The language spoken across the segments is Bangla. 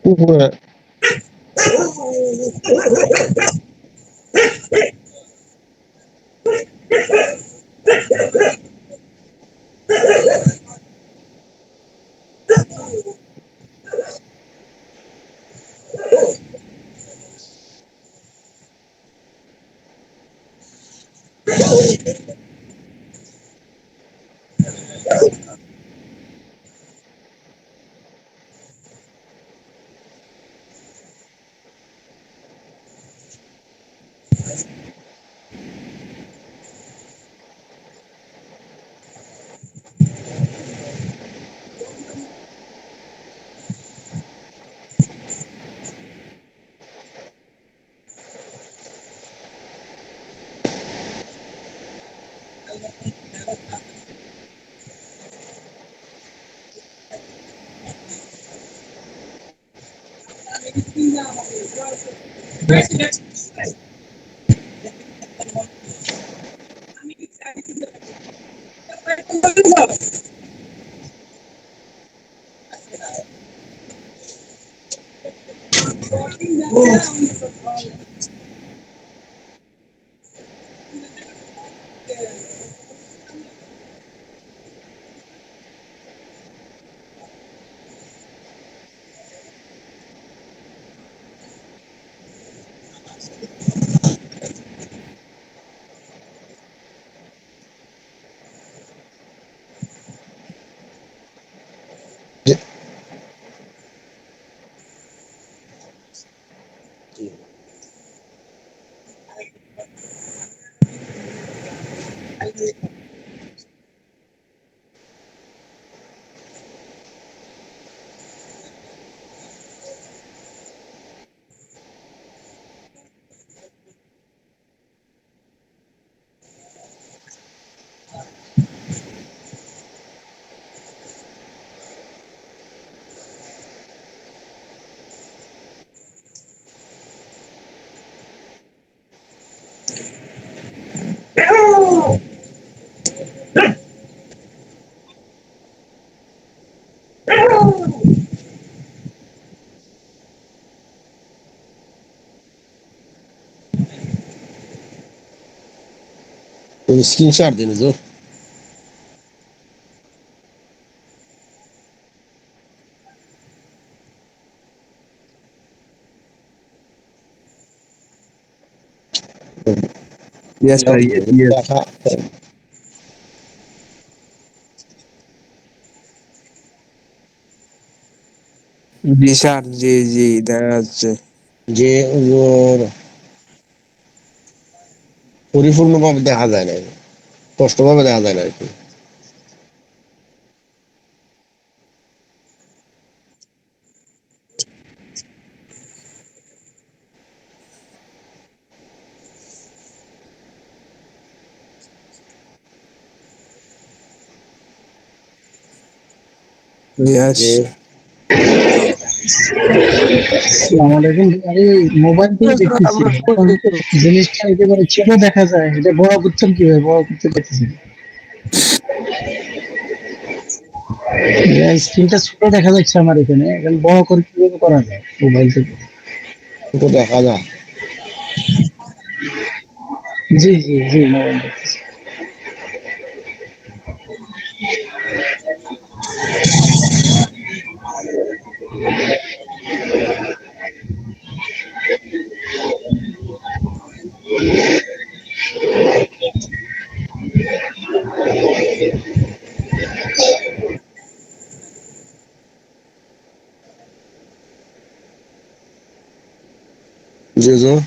পুকুরে। যে- স্ক্রিনশট দিন হুজুর। Yes, sir. Yes. দেখা জি স্যার, জি জি দেখা যাচ্ছে। যে হুজুর পরিপূর্ণভাবে দেখা যায় না, স্পষ্টভাবে দেখা যায় না আর কি। Yes. যে আসসালামু আলাইকুম। আরে মোবাইল দিয়ে দেখতেছি এখন, জিনিসটা একেবারে ছোট দেখা যায়, এটা বড় করছেন কিভাবে? বড় করতে পারতেছি না। স্ক্রিনটা ছোট দেখা যাচ্ছে আমার এখানে, এখন বড় করে কিভাবে করা যায় মোবাইল থেকে? তো দেখা যায়। জি জি জি, মোবাইল দেখতেছি। জি হুজুর।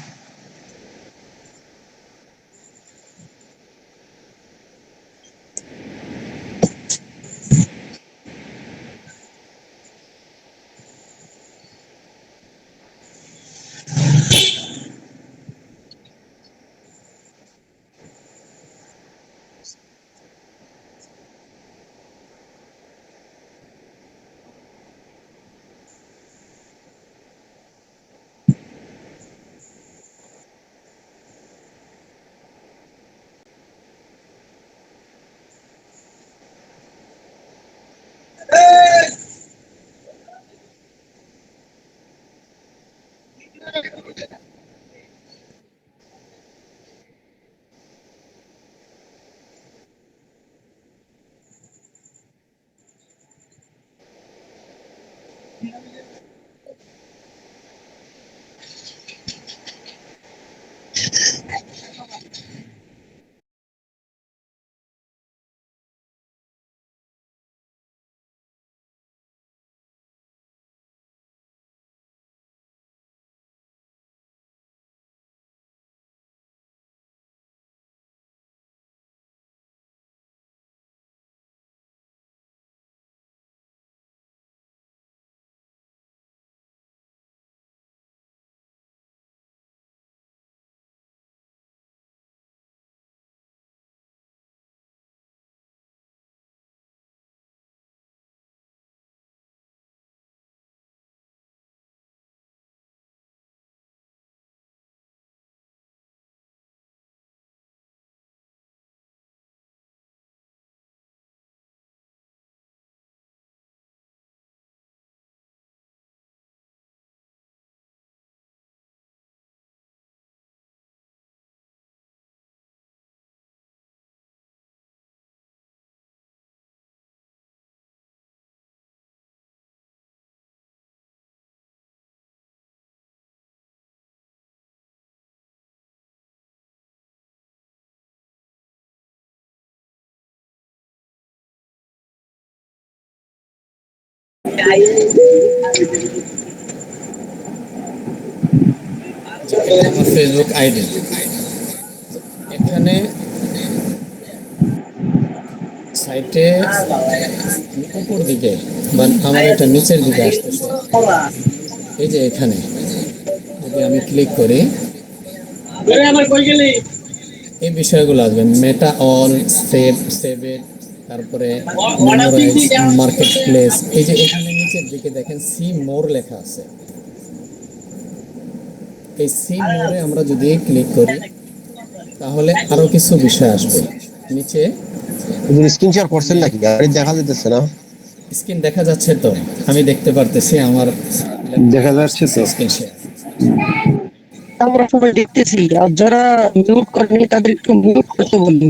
আমার ফেসবুক আইডি, এখানে সাইটে উপর দিকে বা আমার এটা নিচের দিকে আসতেছে। এই যে এখানে যদি আমি ক্লিক করি এই বিষয়গুলো আসবে, মেটা অল, সেভ ইট, তারপরে মেমোরাইজ, মার্কেট প্লেস। এই যে এখানে নিচের দিকে দেখেন সি মোর লেখা আছে। এই সি মোরে আমরা যদি ক্লিক করি তাহলে আরো কিছু বিষয় আসবে নিচে। স্ক্রিন শেয়ার করছেন নাকি? গাড়ি দেখা যেতেছে না? স্ক্রিন দেখা যাচ্ছে তো, আমি দেখতে পারতেছি আমার দেখা যাচ্ছে তো। Screen share. আমরা সবাই দেখতেছি, আর যারা মিউট করেনি তাদের একটু মিউট করতে বলুন।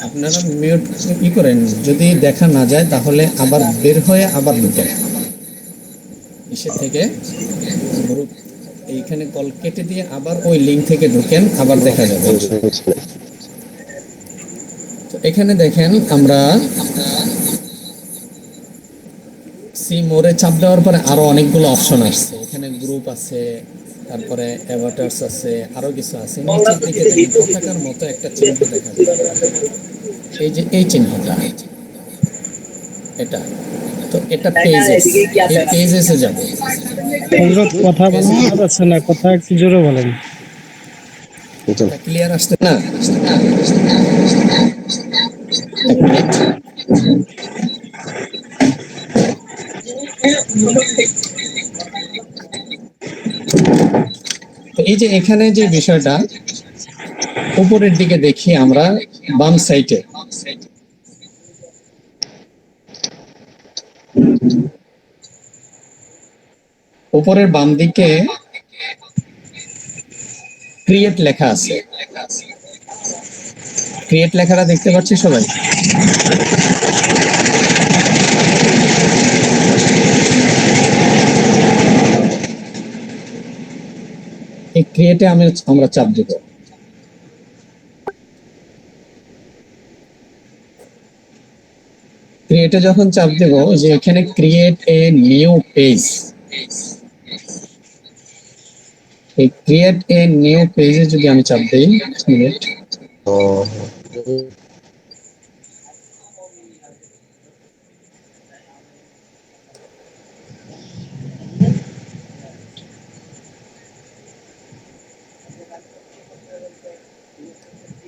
আপনারা মিউট ই করেন, যদি দেখা না যায় তাহলে আবার বের হয়ে আবার ঢুকেন ইসে থেকে, গ্রুপ এইখানে কল কেটে দিয়ে আবার ওই লিঙ্ক থেকে ঢুকেন, আবার দেখা যাবে। তো এখানে দেখেন আমরা সি মোরে চাপ দেওয়ার পরে আরো অনেকগুলো অপশন আসছে। এখানে গ্রুপ আছে, তারপরে অ্যাভাটার্স আছে, আরো কিছু আছে। নিচের দিকে দেখেন পতাকার মতো একটা চিহ্ন দেখা যায়, এই যে এই চিহ্নটা, এটা তো এটা পেজেস। এই পেজেসে যাব। হযরত কথা বলা যাচ্ছে না, কথা একটু জোরে বলেন। এটা ক্লিয়ার আসছে না? এক মিনিট। তো এই যে এখানে যে বিষয়টা উপরের দিকে দেখি আমরা বাম সাইডে, উপরের বাম দিকে ক্রিয়েট লেখা আছে। ক্রিয়েট লেখাটা দেখতে পাচ্ছি সবাই? এই ক্রিয়েটে আমরা চাপ দেব। ক্রিয়েটে যখন চাপ দেব, যে এখানে ক্রিয়েট এ নিউ পেজ, এই ক্রিয়েট এ নিউ পেজে যদি আমি চাপ দেই, মিনিট,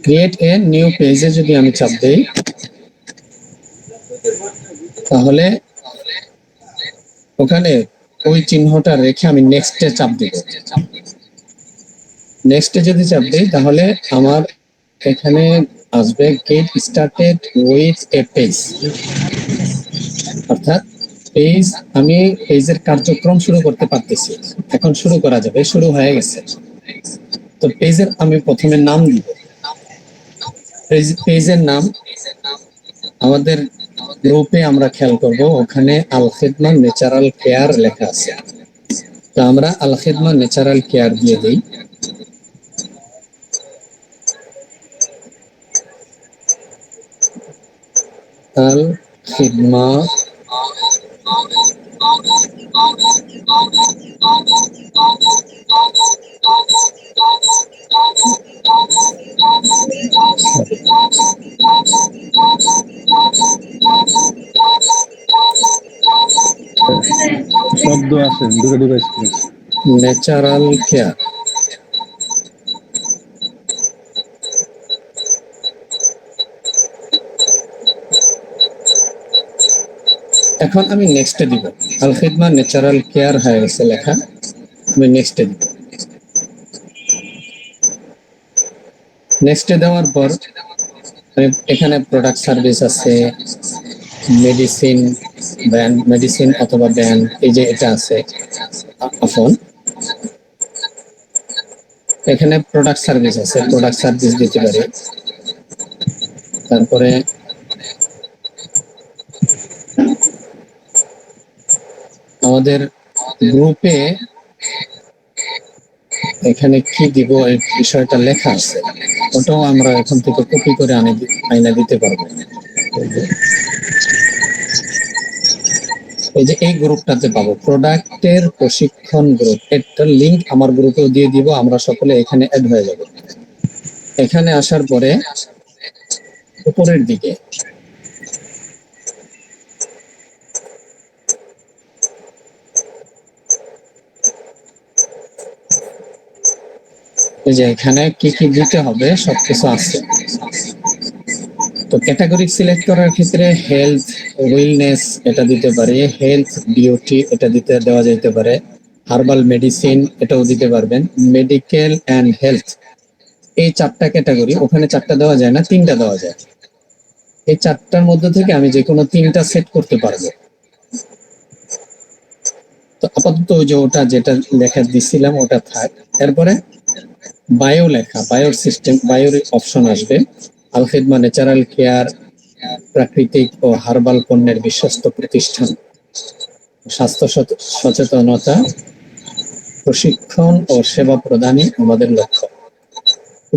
ক্রিয়েট এ নিউ পেজে যদি আমি চাপ দেই তাহলে ওখানে ওই চিহ্নটা রেখে আমি নেক্সটে চাপ দিব। নেক্সটে যদি চাপ দিই তাহলে আমার এখানে আসবে get started with a page, অর্থাৎ পেজ, আমি পেজের কার্যক্রম শুরু করতে পারতেছি। এখন শুরু করা যাবে, শুরু হয়ে গেছে। তো পেজের আমি প্রথমে নাম দিব। পেজের নাম আমাদের গ্রুপে আমরা খেয়াল করব ওখানে আল খিদমা ন্যাচারাল কেয়ার লেখা আছে। তো আমরা আল খিদমা ন্যাচারাল কেয়ার দিয়ে দিই। আল খিদমা শব্দ আছে দুটো ডিভাইস করে ন্যাচারাল কেয়ার। এখন আমি নেক্সটে দিব। আল খিদমা ন্যাচারাল কেয়ার হয়ে গেছে লেখা, আমি নেক্সটে দিব। নেক্সটে দেওয়ার পর এখানে প্রোডাক্ট সার্ভিস আছে, মেডিসিন ব্র্যান্ড, মেডিসিন অথবা ব্র্যান্ড, এই যে এটা আছে আফন। এখানে প্রোডাক্ট সার্ভিস আছে, প্রোডাক্ট সার্ভিস দিতে পারি। তারপরে আমাদের গ্রুপে এখানে কি দিব এই বিষয়টা লেখা আছে, ওটাও আমরা এখান থেকে কপি করে আইনা দিতে পারবো। এই যে এই গ্রুপটাতে পাবো প্রোডাক্টের প্রশিক্ষণ গ্রুপ, এটার লিংক আমার গ্রুপেও দিয়ে দিব, আমরা সকলে এখানে অ্যাড হয়ে যাব। এখানে আসার পরে উপরের দিকে এই যে এখানে কি কি দিতে হবে সবকিছু আছে। তো ক্যাটাগরি সিলেক্ট করার ক্ষেত্রে হেলথ, ওয়েলনেস এটা দিতে পারি, হেলথ বিউটি এটা দেওয়া যেতে পারে, হার্বাল মেডিসিন এটাও দিতে পারবেন, মেডিকেল অ্যান্ড হেলথ, এই 4টা ক্যাটাগরি। ওখানে 4টা দেওয়া যায় না, 3টা দেওয়া যায়। এই 4টার মধ্যে থেকে আমি যে কোনো 3টা সেট করতে পারবো। তো আপাতত ওই যে ওটা যেটা লেখা দিছিলাম ওটা থাক। এরপরে বায়ো লেখা, বায়োর সিস্টেম, বায়োর অপশন আসবে। আল খিদমা ন্যাচারাল কেয়ার প্রাকৃতিক ও হার্বাল পণ্যের বিশ্বস্ত প্রতিষ্ঠান, স্বাস্থ্য সচেতনতা প্রশিক্ষণ ও সেবা প্রদানই আমাদের লক্ষ্য।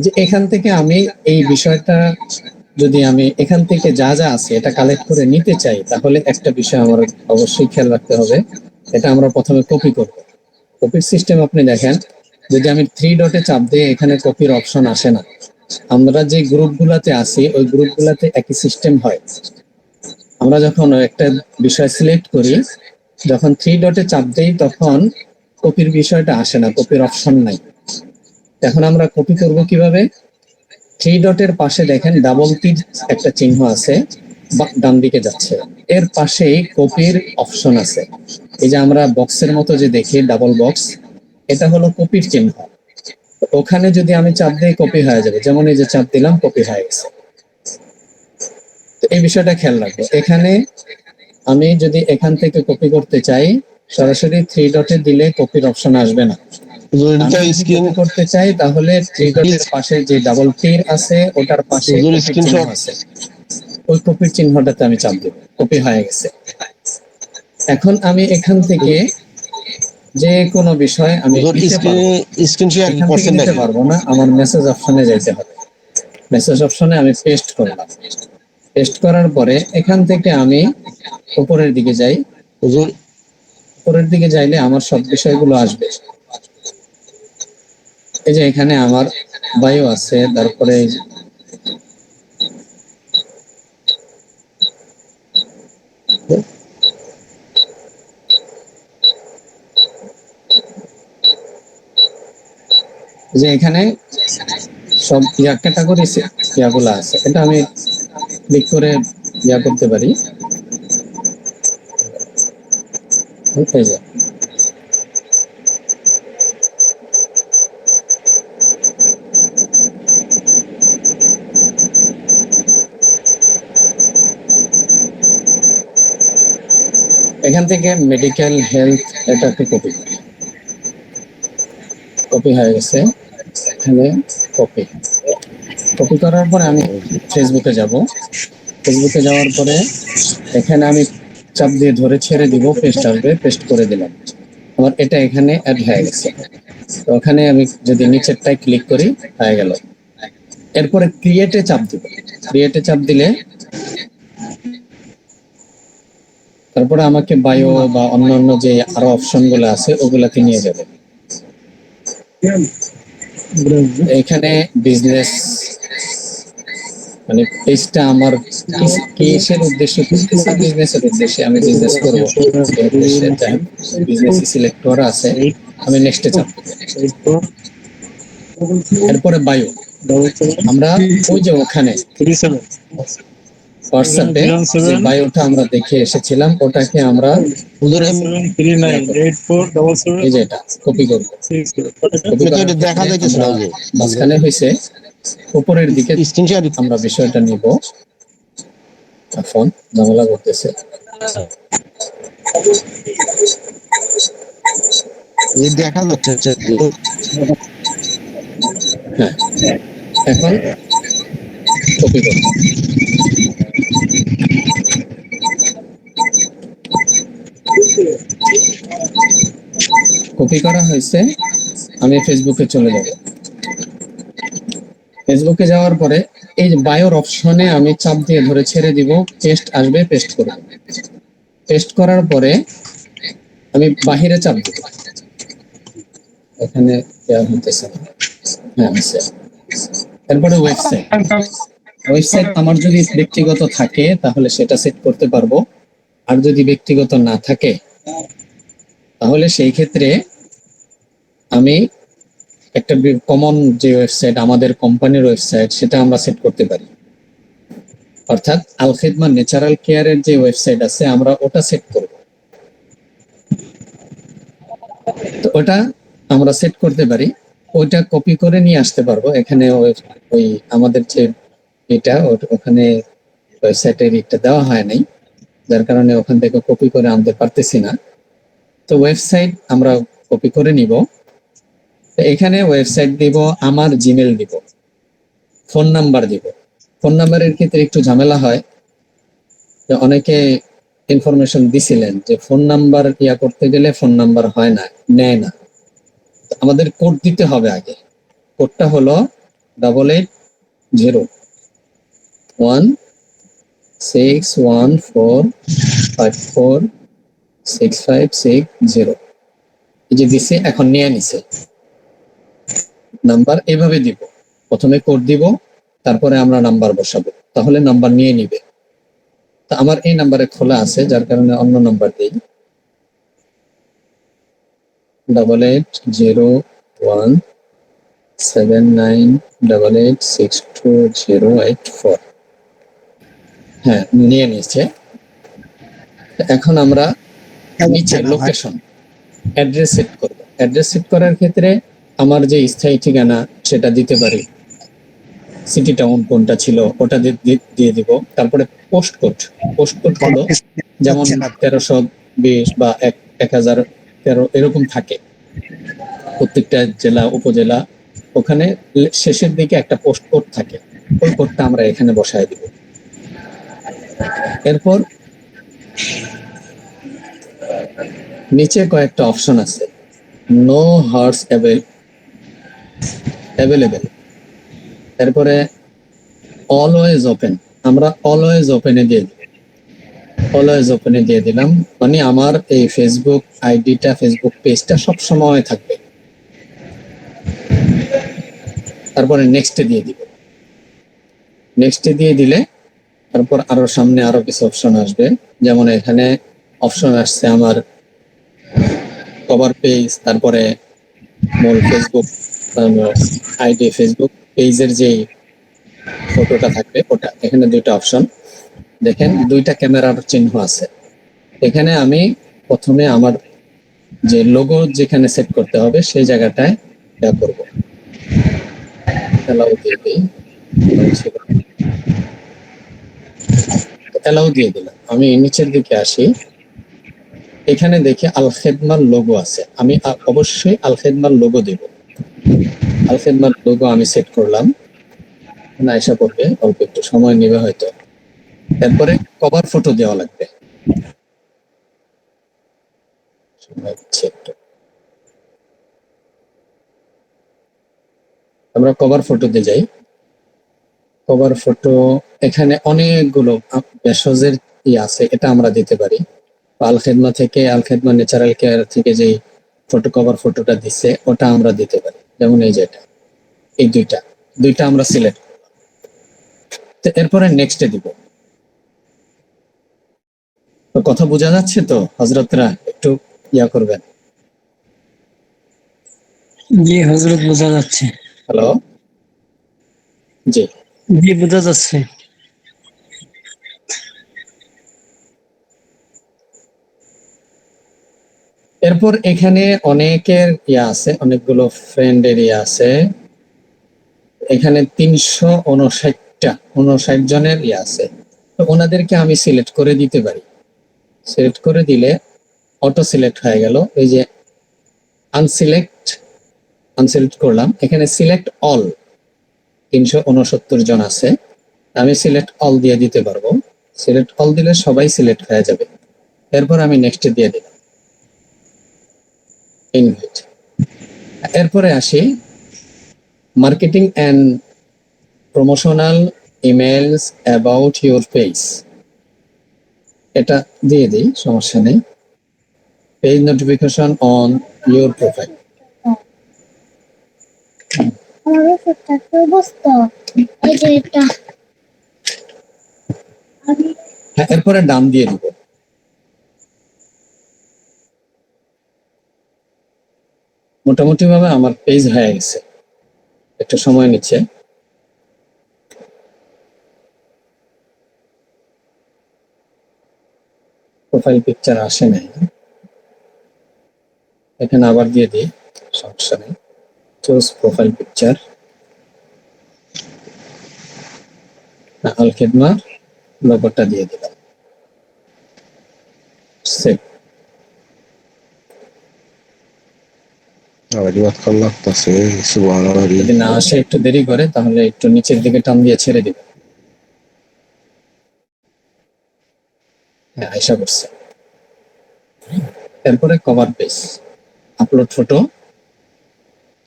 যে এখান থেকে আমি এই বিষয়টা যদি আমি এখান থেকে যা যা আছে এটা কালেক্ট করে নিতে চাই, তাহলে একটা বিষয় আমার অবশ্যই খেয়াল রাখতে হবে, এটা আমরা প্রথমে কপি করব। কপির সিস্টেম আপনি দেখেন, যদি আমি 3 ডটে চাপ দিই এখানে কপির অপশন আসে না। আমরা যে গ্রুপগুলোতে আছি ওই গ্রুপগুলোতে একই সিস্টেম হয়। আমরা যখন একটা বিষয় সিলেক্ট করি, যখন 3 ডটে চাপ দিই তখন কপির বিষয়টা আসে না, কপির অপশন নাই। এখন আমরা কপি করব কিভাবে? 3 ডটের পাশে দেখেন ডাবল তীর একটা চিহ্ন আছে, ডান দিকে যাচ্ছে, এর পাশেই কপির অপশন আছে। এই যে আমরা বক্সের মতো যে দেখি ডাবল বক্স, এটা হলো কপির চিহ্ন। ওখানে যদি আমি চাপ দিই কপি হয়ে যাবে, যেমন এই যে চাপ দিলাম কপি হয়ে গেছে। তো এই বিষয়টা খেয়াল রাখবো। এখানে আমি যদি এখান থেকে কপি করতে চাই, সরাসরি 3 ডটে দিলে কপির অপশন আসবে না। কপি করতে চাই তাহলে 3 ডটের পাশে যে ডাবল তীর আছে ওটার পাশে স্ক্রিনশট আছে, ওই কপির চিহ্নটাতে আমি চাপ দেব, কপি হয়ে গেছে। এখন আমি এখান থেকে যে কোনো বিষয় আমি নিতে পারবো না, আমার মেসেজ অপশনে যাইতে হবে। মেসেজ অপশনে আমি পেস্ট করলাম, পেস্ট করার পরে এখান থেকে আমি উপরের দিকে যাই। উপরের দিকে যাইলে আমার সব বিষয়গুলো আসবে। এই যে এখানে আমার বায়ো আছে, তারপরে যে এখানে সব ক্যাটাগরি ইয়াগুলো আছে, এটা আমি ক্লিক করে করতে পারি। এখান থেকে মেডিকেল হেলথ এটা একটু কপি হয়ে গেছে। এখানে কপি করার পরে আমি ফেসবুকে যাব। ফেসবুকে যাওয়ার পরে এখানে আমি চাপ দিয়ে ধরে ছেড়ে দিব, পেস্ট আসবে, পেস্ট করে দিলাম। আমার এটা এখানে অ্যাড হয়ে গেছে। তো ওখানে আমি যদি নিচেরটায় ক্লিক করি, হয়ে গেল। এরপরে ক্রিয়েটে চাপ দিব। ক্রিয়েটে চাপ দিলে তারপরে আমাকে বায়ো বা অন্যান্য যে আরো অপশন গুলো আছে ওগুলাতে নিয়ে যাবে। এখানে বিজনেস মানে পেজটা আমার কিসের উদ্দেশ্যে করতেছি, বিজনেসের উদ্দেশ্যে, আমি বিজনেস করবো সেই উদ্দেশ্যে। বিজনেস সিলেক্ট করা আছে, আমি নেক্সটে চাপ দিব। এরপরে বায়ো, আমরা ওই যে ওখানে হোয়াটসঅ্যাপে যে বায়োটা আমরা দেখে এসেছিলাম ওটাকে আমরা এই যে এটা কপি করবো। কপি করার দেখা ক্ষেত্রে যাইতেছে আমরা না, ওই যে মাঝখানে হয়েছে উপরের দিকে স্ক্রিনশট আমরা বিষয়টা নিব। ফোন ঝামেলা করতেছে। দেখা যাচ্ছে। হ্যাঁ, এখন কপি করব। কপি করা হয়েছে, আমি ফেসবুকে চলে যাব। ফেসবুকে যাওয়ার পরে এই যে বায়োর অপশনে আমি চাপ দিয়ে ধরে ছেড়ে দিব, পেস্ট আসবে, পেস্ট করব। পেস্ট করার পরে আমি বাহিরে চাপ দিব। এখানে দেওয়া হতেছে না। হ্যাঁ, আছে। এরপরে ওয়েবসাইট। ওয়েবসাইট আমার যদি ব্যক্তিগত থাকে তাহলে সেটা সেট করতে পারবো, আর যদি ব্যক্তিগত না থাকে তাহলে সেই ক্ষেত্রে আমি একটা কমন যে ওয়েবসাইট আমাদের কোম্পানির ওয়েবসাইট সেটা আমরা সেট করতে পারি। অর্থাৎ আল খিদমা ন্যাচারাল কেয়ারের যে ওয়েবসাইট আছে আমরা ওটা সেট করব। তো ওটা আমরা সেট করতে পারি, ওইটা কপি করে নিয়ে আসতে পারবো। এখানে ওই আমাদের যে এটা ওখানে ওয়েবসাইটের এটা দেওয়া হয় নাই, যার কারণে ওখান থেকে কপি করে আনতে পারতেছি না। তো ওয়েবসাইট আমরা কপি করে নিব। এখানে ওয়েবসাইট দিব, আমার জিমেল দিব, ফোন নাম্বার দিব। ফোন নাম্বারের ক্ষেত্রে একটু ঝামেলা হয়, যে অনেকে ইনফরমেশন দিছিলেন যে ফোন নাম্বার ইয়া করতে গেলে ফোন নাম্বার হয় না, নেয় না। আমাদের কোড দিতে হবে আগে। কোডটা হলো 880145465660। এই যে দিছে, এখন নিয়ে নিছে নাম্বার। এভাবে দিব, প্রথমে কোড দিব, তারপরে আমরা নাম্বার বসাবো, তাহলে নাম্বার নিয়ে নিবে। তা আমার এই নাম্বারে খোলা আছে, যার কারণে অন্য নাম্বার দিই। 88017988628084। হ্যাঁ, নিয়ে নিচ্ছে। এখন আমরা নিচে লোকেশন অ্যাড্রেস সেট করব। অ্যাড্রেস সেট করার ক্ষেত্রে আমার যে স্থায়ী ঠিকানা সেটা দিতে পারি, সিটি টাউন কোনটা ছিল ওটা দিয়ে দিব। তারপরে পোস্ট কোড হলো যেমন 1320 বা 1013 এরকম থাকে প্রত্যেকটা জেলা উপজেলা, ওখানে শেষের দিকে একটা পোস্ট কোড থাকে, ওই কোডটা আমরা এখানে বসায় দিব। এরপর নিচে কয়েকটা অপশন আছে, নো হার্স অ্যাভেলেবেল, এরপরে অলওয়েজ ওপেন, আমরা অলওয়েজ ওপেনে দিয়ে দিব। অলওয়েজ ওপেনে দিয়ে দিলাম, মানে আমার এই ফেসবুক আইডিটা, ফেসবুক পেজটা সব সময় থাকবে। তারপরে নেক্সটে দিয়ে দিব। নেক্সটে দিয়ে দিলে তারপর আরো সামনে আরো কিছু অপশন আসবে, যেমন এখানে অপশন আসছে আমার কভার পেজ, তারপরে মূল ফেসবুক আইডি, ফেসবুক পেজের যে ফটোটা থাকবে ওটা। এখানে দুইটা অপশন দেখেন, দুইটা ক্যামেরার চিহ্ন আছে। এখানে আমি প্রথমে আমার যে লোগো যেখানে সেট করতে হবে সেই জায়গাটায় এটা করব। অ্যালাউ দিয়ে দিই, অ্যালাউ দিয়ে দিলাম। আমি নিচের দিকে আসি, এখানে দেখি আল খেদমার লোগো আছে, আমি অবশ্যই আল খেদমার লোগো দেব। আল খেদমার লোগো আমি সেট করলাম, না এসে পড়বে, অল্প একটু সময় নেবে হয়তো। তারপরে কভার ফটো দেওয়া লাগবে। সময় দিচ্ছি একটু। আমরা কভার ফটোতে যাই। কভার ফটো এখানে অনেকগুলো ভেষজের আছে, এটা আমরা দিতে পারি। আল খেদমা থেকে, আল খেদমা ন্যাচারাল কেয়ার থেকে যে ফটো কভার ফটোটা দিছে ওটা আমরা দিতে পারি। যেমন এই যে এটা, এই দুইটা আমরা সিলেক্ট। তো এরপরে নেক্সটে দিব। তো কথা বোঝা যাচ্ছে তো হযরতরা? একটু ইয়া করবেন। জি হযরত, বোঝা যাচ্ছে। হ্যালো, জি। জি বোঝা যাচ্ছে। এরপর এখানে অনেকের ইয়া আছে, অনেকগুলো ফ্রেন্ডের ইয়া আছে। এখানে 359 জনের ইয়া আছে। তো ওনাদেরকে আমি সিলেক্ট করে দিতে পারি। সিলেক্ট করে দিলে অটো সিলেক্ট হয়ে গেল। এই যে আনসিলেক্ট করলাম, এখানে সিলেক্ট অল 369 জন আছে। আমি সিলেক্ট অল দিয়ে দিতে পারবো। সিলেক্ট অল দিলে সবাই সিলেক্ট হয়ে যাবে। এরপর আমি নেক্সট দিয়ে দিলাম ইনভাইট। এরপরে আসি marketing and promotional emails about your page. এটা দিয়ে দিই, সমস্যা নেই। Page notification on your profile. হ্যাঁ, এরপরে নাম দিয়ে দিব। মোটামুটি ভাবে আমার পেজ হয়ে গেছে, একটু সময় নিচ্ছে। প্রোফাইল পিকচার আসে নাই, এখানে আবার দিয়ে দিই, সমস্যা নেই। চুজ প্রোফাইল পিকচার, আল খেদমা লোগোটা দিয়ে দিলাম, সেভ। আবার লাগতেছে সুবহানাল্লাহ। যদি না আসে একটু দেরি করে তাহলে একটু নিচের দিকে টান দিয়ে ছেড়ে দিবেন। হ্যাঁ, আশা করছে। এরপরে কভার পেজ, আপলোড ফটো,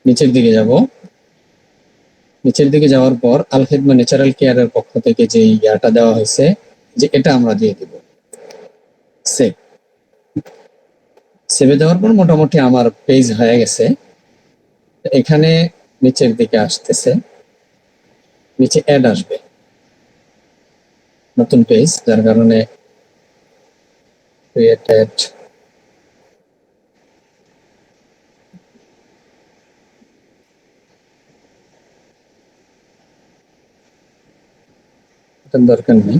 নিচের দিকে যাব। নিচের দিকে যাওয়ার পর আল খেদমা ন্যাচারাল কেয়ারের পক্ষ থেকে যে ইয়াটা দেওয়া হয়েছে, যে এটা আমরা দিয়ে দিব, সেভ। সেভে দেওয়ার পর মোটামুটি আমার পেজ হয়ে গেছে। এখানে নিচের দিকে আসতেছে, নিচে অ্যাড আসবে, নতুন পেজ, যার কারণে ক্রিয়েট অ্যাড। দরকার নেই,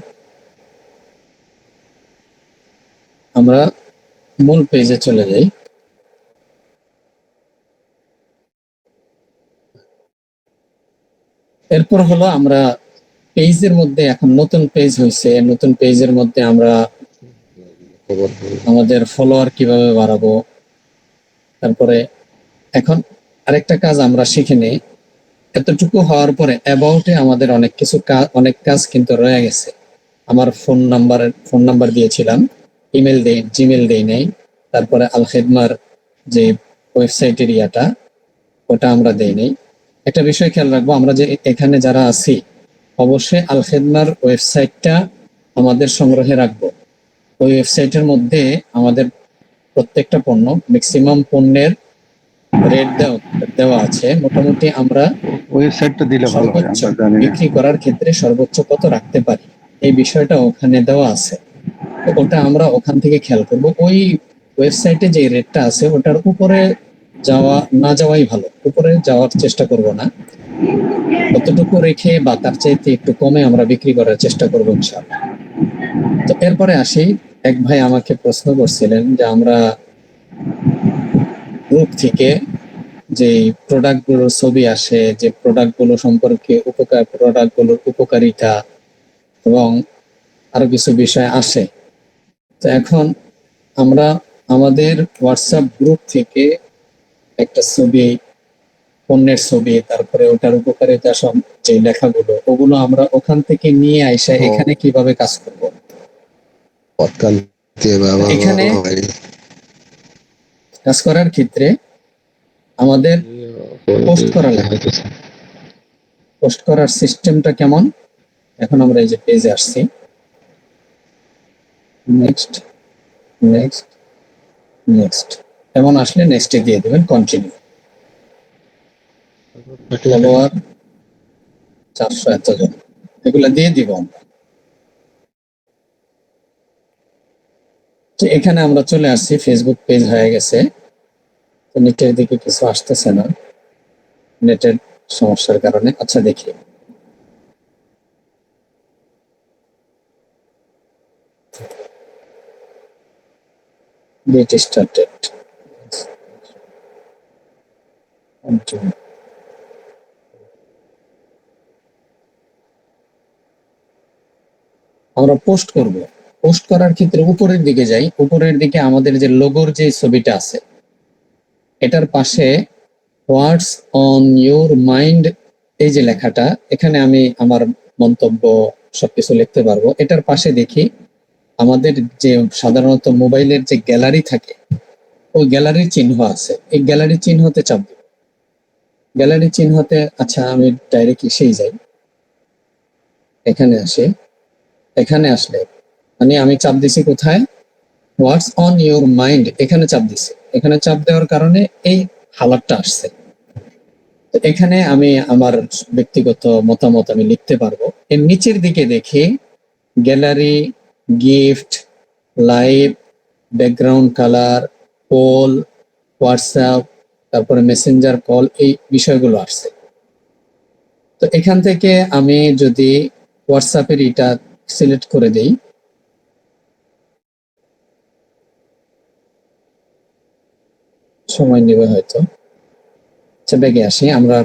আমরা মূল পেজে চলে যাই। এরপর হলো আমরা পেজের মধ্যে, এখন নতুন পেজ হয়েছে, নতুন পেজের মধ্যে আমরা আমাদের ফলোয়ার কিভাবে বাড়াবো। তারপরে এখন আরেকটা কাজ আমরা শিখে নেই। এতটুকু হওয়ার পরে অ্যাবাউটে আমাদের অনেক কাজ কিন্তু রয়ে গেছে। আমার ফোন নাম্বার দিয়েছিলাম, জিমেল দেই নাই। তারপরে আল খেদমার যে ওয়েবসাইটের ইয়াটা, ওটা আমরা দেই নাই। একটা বিষয় খেয়াল রাখবো, আমরা যে এখানে যারা আছি অবশ্যই আল খেদমার ওয়েবসাইটটা আমাদের সংগ্রহে রাখবো। ওই ওয়েবসাইটের মধ্যে আমাদের প্রত্যেকটা পণ্য, ম্যাক্সিমাম পণ্যের রেট দেওয়া আছে। মোটামুটি আমরা ওয়েবসাইটটা দিলে ভালো হয়, সর্বোচ্চ আমরা জানি না। বিক্রি করার ক্ষেত্রে সর্বোচ্চ কত রাখতে পারি, এই বিষয়টা ওখানে দেওয়া আছে। তো ওটা আমরা ওখান থেকে খেয়াল করব। ওই ওয়েবসাইটে যে রেটটা আছে ওটার উপরে না যাওয়াই ভালো, উপরে যাওয়ার চেষ্টা করব না। কতটুকু রেখে বা তার চাইতে একটু কমে আমরা বিক্রি করার চেষ্টা করবো ইনশাআল্লাহ। তো এরপরে আসি, এক ভাই আমাকে প্রশ্ন করছিলেন যে আমরা গ্রুপ থেকে যে প্রোডাক্টগুলোর ছবি আসে, যে প্রোডাক্টগুলো সম্পর্কে প্রোডাক্টগুলোর উপকারিতা এবং আরো কিছু বিষয় আসে। তো এখন আমরা আমাদের হোয়াটসঅ্যাপ গ্রুপ থেকে একটা ছবি, পণ্যের ছবি, তারপরে ওটার উপকারিতা সব যে লেখাগুলো, ওগুলো আমরা ওখান থেকে নিয়ে আইসা এখানে কিভাবে কাজ করব, পটকান্তি ব্যবহার এখানে হয় কাজ করার ক্ষেত্রে আমাদের পোস্ট করা লাগে। পোস্ট করার সিস্টেমটা কেমন? এখন আমরা এই যে পেজে আসছি, নেক্সট নেক্সট নেক্সট, এমন আসলে নেক্সটে দিয়ে দেবেন কন্টিনিউ। ফলোয়ার 400 এতজন, এগুলা দিয়ে দিব আমরা। তো এখানে আমরা চলে আসছি, ফেসবুক পেজ হয়ে গেছে। তো নেটের দিকে কিছু আসতেছে না, নেটের সমস্যার কারণে। আচ্ছা দেখি, গেট স্টার্টেড। আমরা পোস্ট করব। পোস্ট করার ক্ষেত্রে উপরের দিকে যাই, উপরের দিকে আমাদের যে লোগোর যে ছবিটা আছে, এটার পাশে হোয়াটস অন ইউর মাইন্ড, এই যে লেখাটা, এখানে আমি আমার মন্তব্য সবকিছু লিখতে পারবো। এটার পাশে দেখি আমাদের যে সাধারণত মোবাইলের যে গ্যালারি থাকে, ওই গ্যালারির চিহ্ন আছে। এই গ্যালারি চিহ্নতে চাপ দিব। গ্যালারি চিহ্নতে, আচ্ছা আমি ডাইরেক্ট এসেই যাই, এখানে আসি। এখানে আসলে মানে আমি চাপ দিছি কোথায়? হোয়াটস অন ইউর মাইন্ড, এখানে চাপ দিছি। এখানে চাপ দেওয়ার কারণে এই হালাতটা আসছে। তো এখানে আমি আমার ব্যক্তিগত মতামত আমি লিখতে পারবো। এর নিচের দিকে দেখি gallery, gift, live, background colour, poll, WhatsApp, তারপরে মেসেঞ্জার কল, এই বিষয়গুলো আসছে। তো এখান থেকে আমি যদি হোয়াটসঅ্যাপের এটা সিলেক্ট করে দেই, সময় নেবে হয়তো। আচ্ছা ব্যাগে আসি, আমরা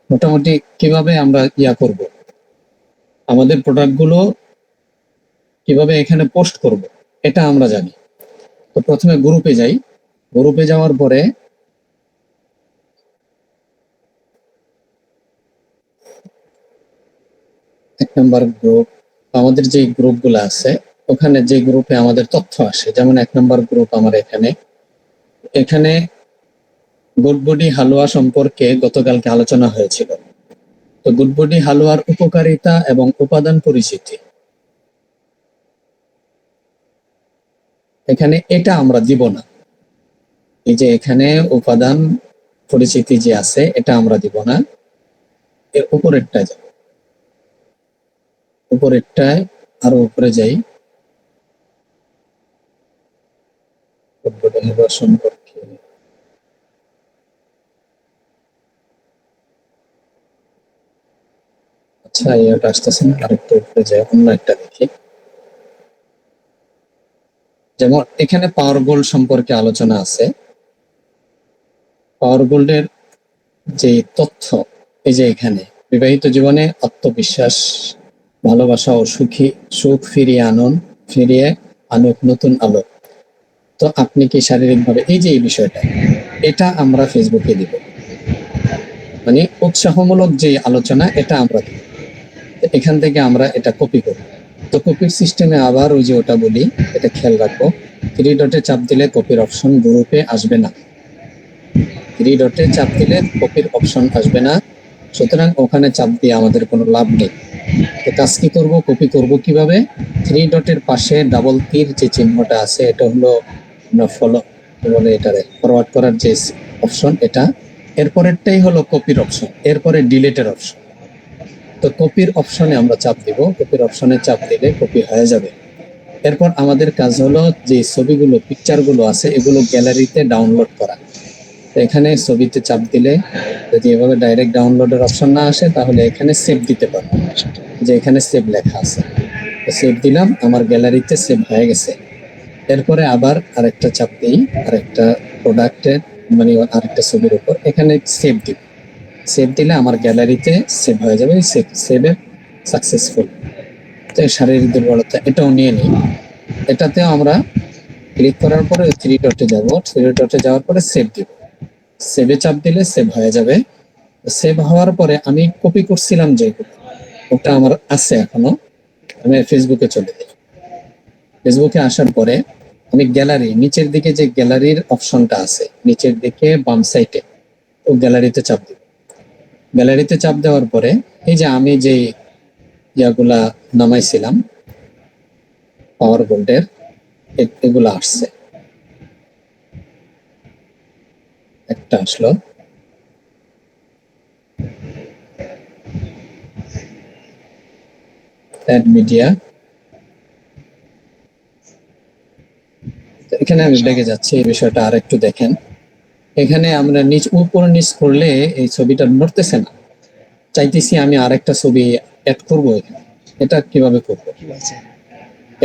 মোটামুটি কিভাবে আমরা করব, আমাদের প্রোডাক্টগুলো কিভাবে এখানে পোস্ট করব এটা আমরা জানি। তো প্রথমে গ্রুপে যাই। গ্রুপে যাওয়ার পরে এক নম্বর গ্রুপ, আমাদের যে গ্রুপগুলো আছে ওখানে যে গ্রুপে আমাদের তথ্য আসে, যেমন এক নম্বর গ্রুপ আমার এখানে। এখানে গুডবডি হালুয়া সম্পর্কে গতকালকে আলোচনা হয়েছিল। তো গুডবডি হালুয়ার উপকারিতা এবং উপাদান পরিচিতি, এখানে এটা আমরা দিব না। এই যে এখানে উপাদান পরিচিতি যে আছে, এটা আমরা দিব না। এর উপরেরটা যাব, উপরেরটায় আরো উপরে যাই, গুডবডি হালুয়া সম্পর্কে। আচ্ছা এটা আসতেছে না, আরেকটু উপরে যাই, অন্য একটা দেখি। যেমন এখানে পাওয়ার গোল্ড সম্পর্কে আলোচনা আছে। পাওয়ার গোল্ডের যে তথ্য, এই যে এখানে বিবাহিত জীবনে আত্মবিশ্বাস, ভালোবাসা ও সুখ ফিরিয়ে আনুক নতুন আলো। তো আপনি কি শারীরিকভাবে, এই যে এই বিষয়টা, এটা আমরা ফেসবুকে দিব, মানে উৎসাহমূলক যে আলোচনা, এটা আমরা দিব। এখান থেকে আমরা এটা কপি করি। তো কপির সিস্টেমে আবার ওই যে ওটা বলি, এটা খেয়াল রাখবো, 3 ডটে চাপ দিলে কপির অপশন গ্রুপে আসবে না। 3 ডটে চাপ দিলে কপির অপশন আসবে না, সুতরাং ওখানে চাপ দিয়ে আমাদের কোনো লাভ নেই। তো কাজ কি করব, কপি করব কিভাবে? 3 ডটের পাশে ডাবল তীর যে চিহ্নটা আছে, এটা হলো ফলো বলে, এটারে ফরওয়ার্ড করার যে অপশন, এটা। এরপরেরটাই হলো কপির অপশন, এরপরে ডিলিটের অপশন। তো কপির অপশনে আমরা চাপ দিব, কপির অপশনে চাপ দিলে কপি হয়ে যাবে। এরপর আমাদের কাজ হলো যে ছবিগুলো, পিকচারগুলো আছে, এগুলো গ্যালারিতে ডাউনলোড করা। তো এখানে ছবিতে চাপ দিলে যদি এভাবে ডাইরেক্ট ডাউনলোডের অপশন না আসে, তাহলে এখানে সেভ দিতে পারবো, যে এখানে সেভ লেখা আছে। তো সেভ দিলাম, আমার গ্যালারিতে সেভ হয়ে গেছে। এরপরে আবার আরেকটা চাপ দিই, আরেকটা প্রোডাক্টের মানে আরেকটা ছবির উপর, এখানে সেভ দিব। সেভ দিলে আমার গ্যালারিতে সেভ হয়ে যাবে, সেভে সাকসেসফুল। তো শারীরিক দুর্বলতা এটাও নিয়ে নিই। এটাতেও আমরা ক্লিক করার পরে 3 ডটে যাব, 3 ডটে যাওয়ার পরে সেভ দিব। সেভে চাপ দিলে সেভ হয়ে যাবে। সেভ হওয়ার পরে আমি কপি করছিলাম যেগুলো, ওটা আমার আছে এখনো, আমি ফেসবুকে চলে যাই। ফেসবুকে আসার পরে আমি গ্যালারি, নিচের দিকে যে গ্যালারির অপশনটা আছে নিচের দিকে বাম সাইডে, ও গ্যালারিতে চাপ দিব। গ্যালারিতে চাপ দেওয়ার পরে এই যে আমি যে ইয়াগুলা নামাইছিলাম পাওয়ার বোল্টের, এগুলা আসছে, একটা আসলো, অ্যাড মিডিয়া, এখানে আমি লেগে যাচ্ছি, এই বিষয়টা আর একটু দেখেন। এখানে আমরা নিচ উপর নিচ করলে এই ছবিটা নড়তেছে না, চাইতেছি আমি আরেকটা ছবি অ্যাড করবো এখানে। এটা কিভাবে করব?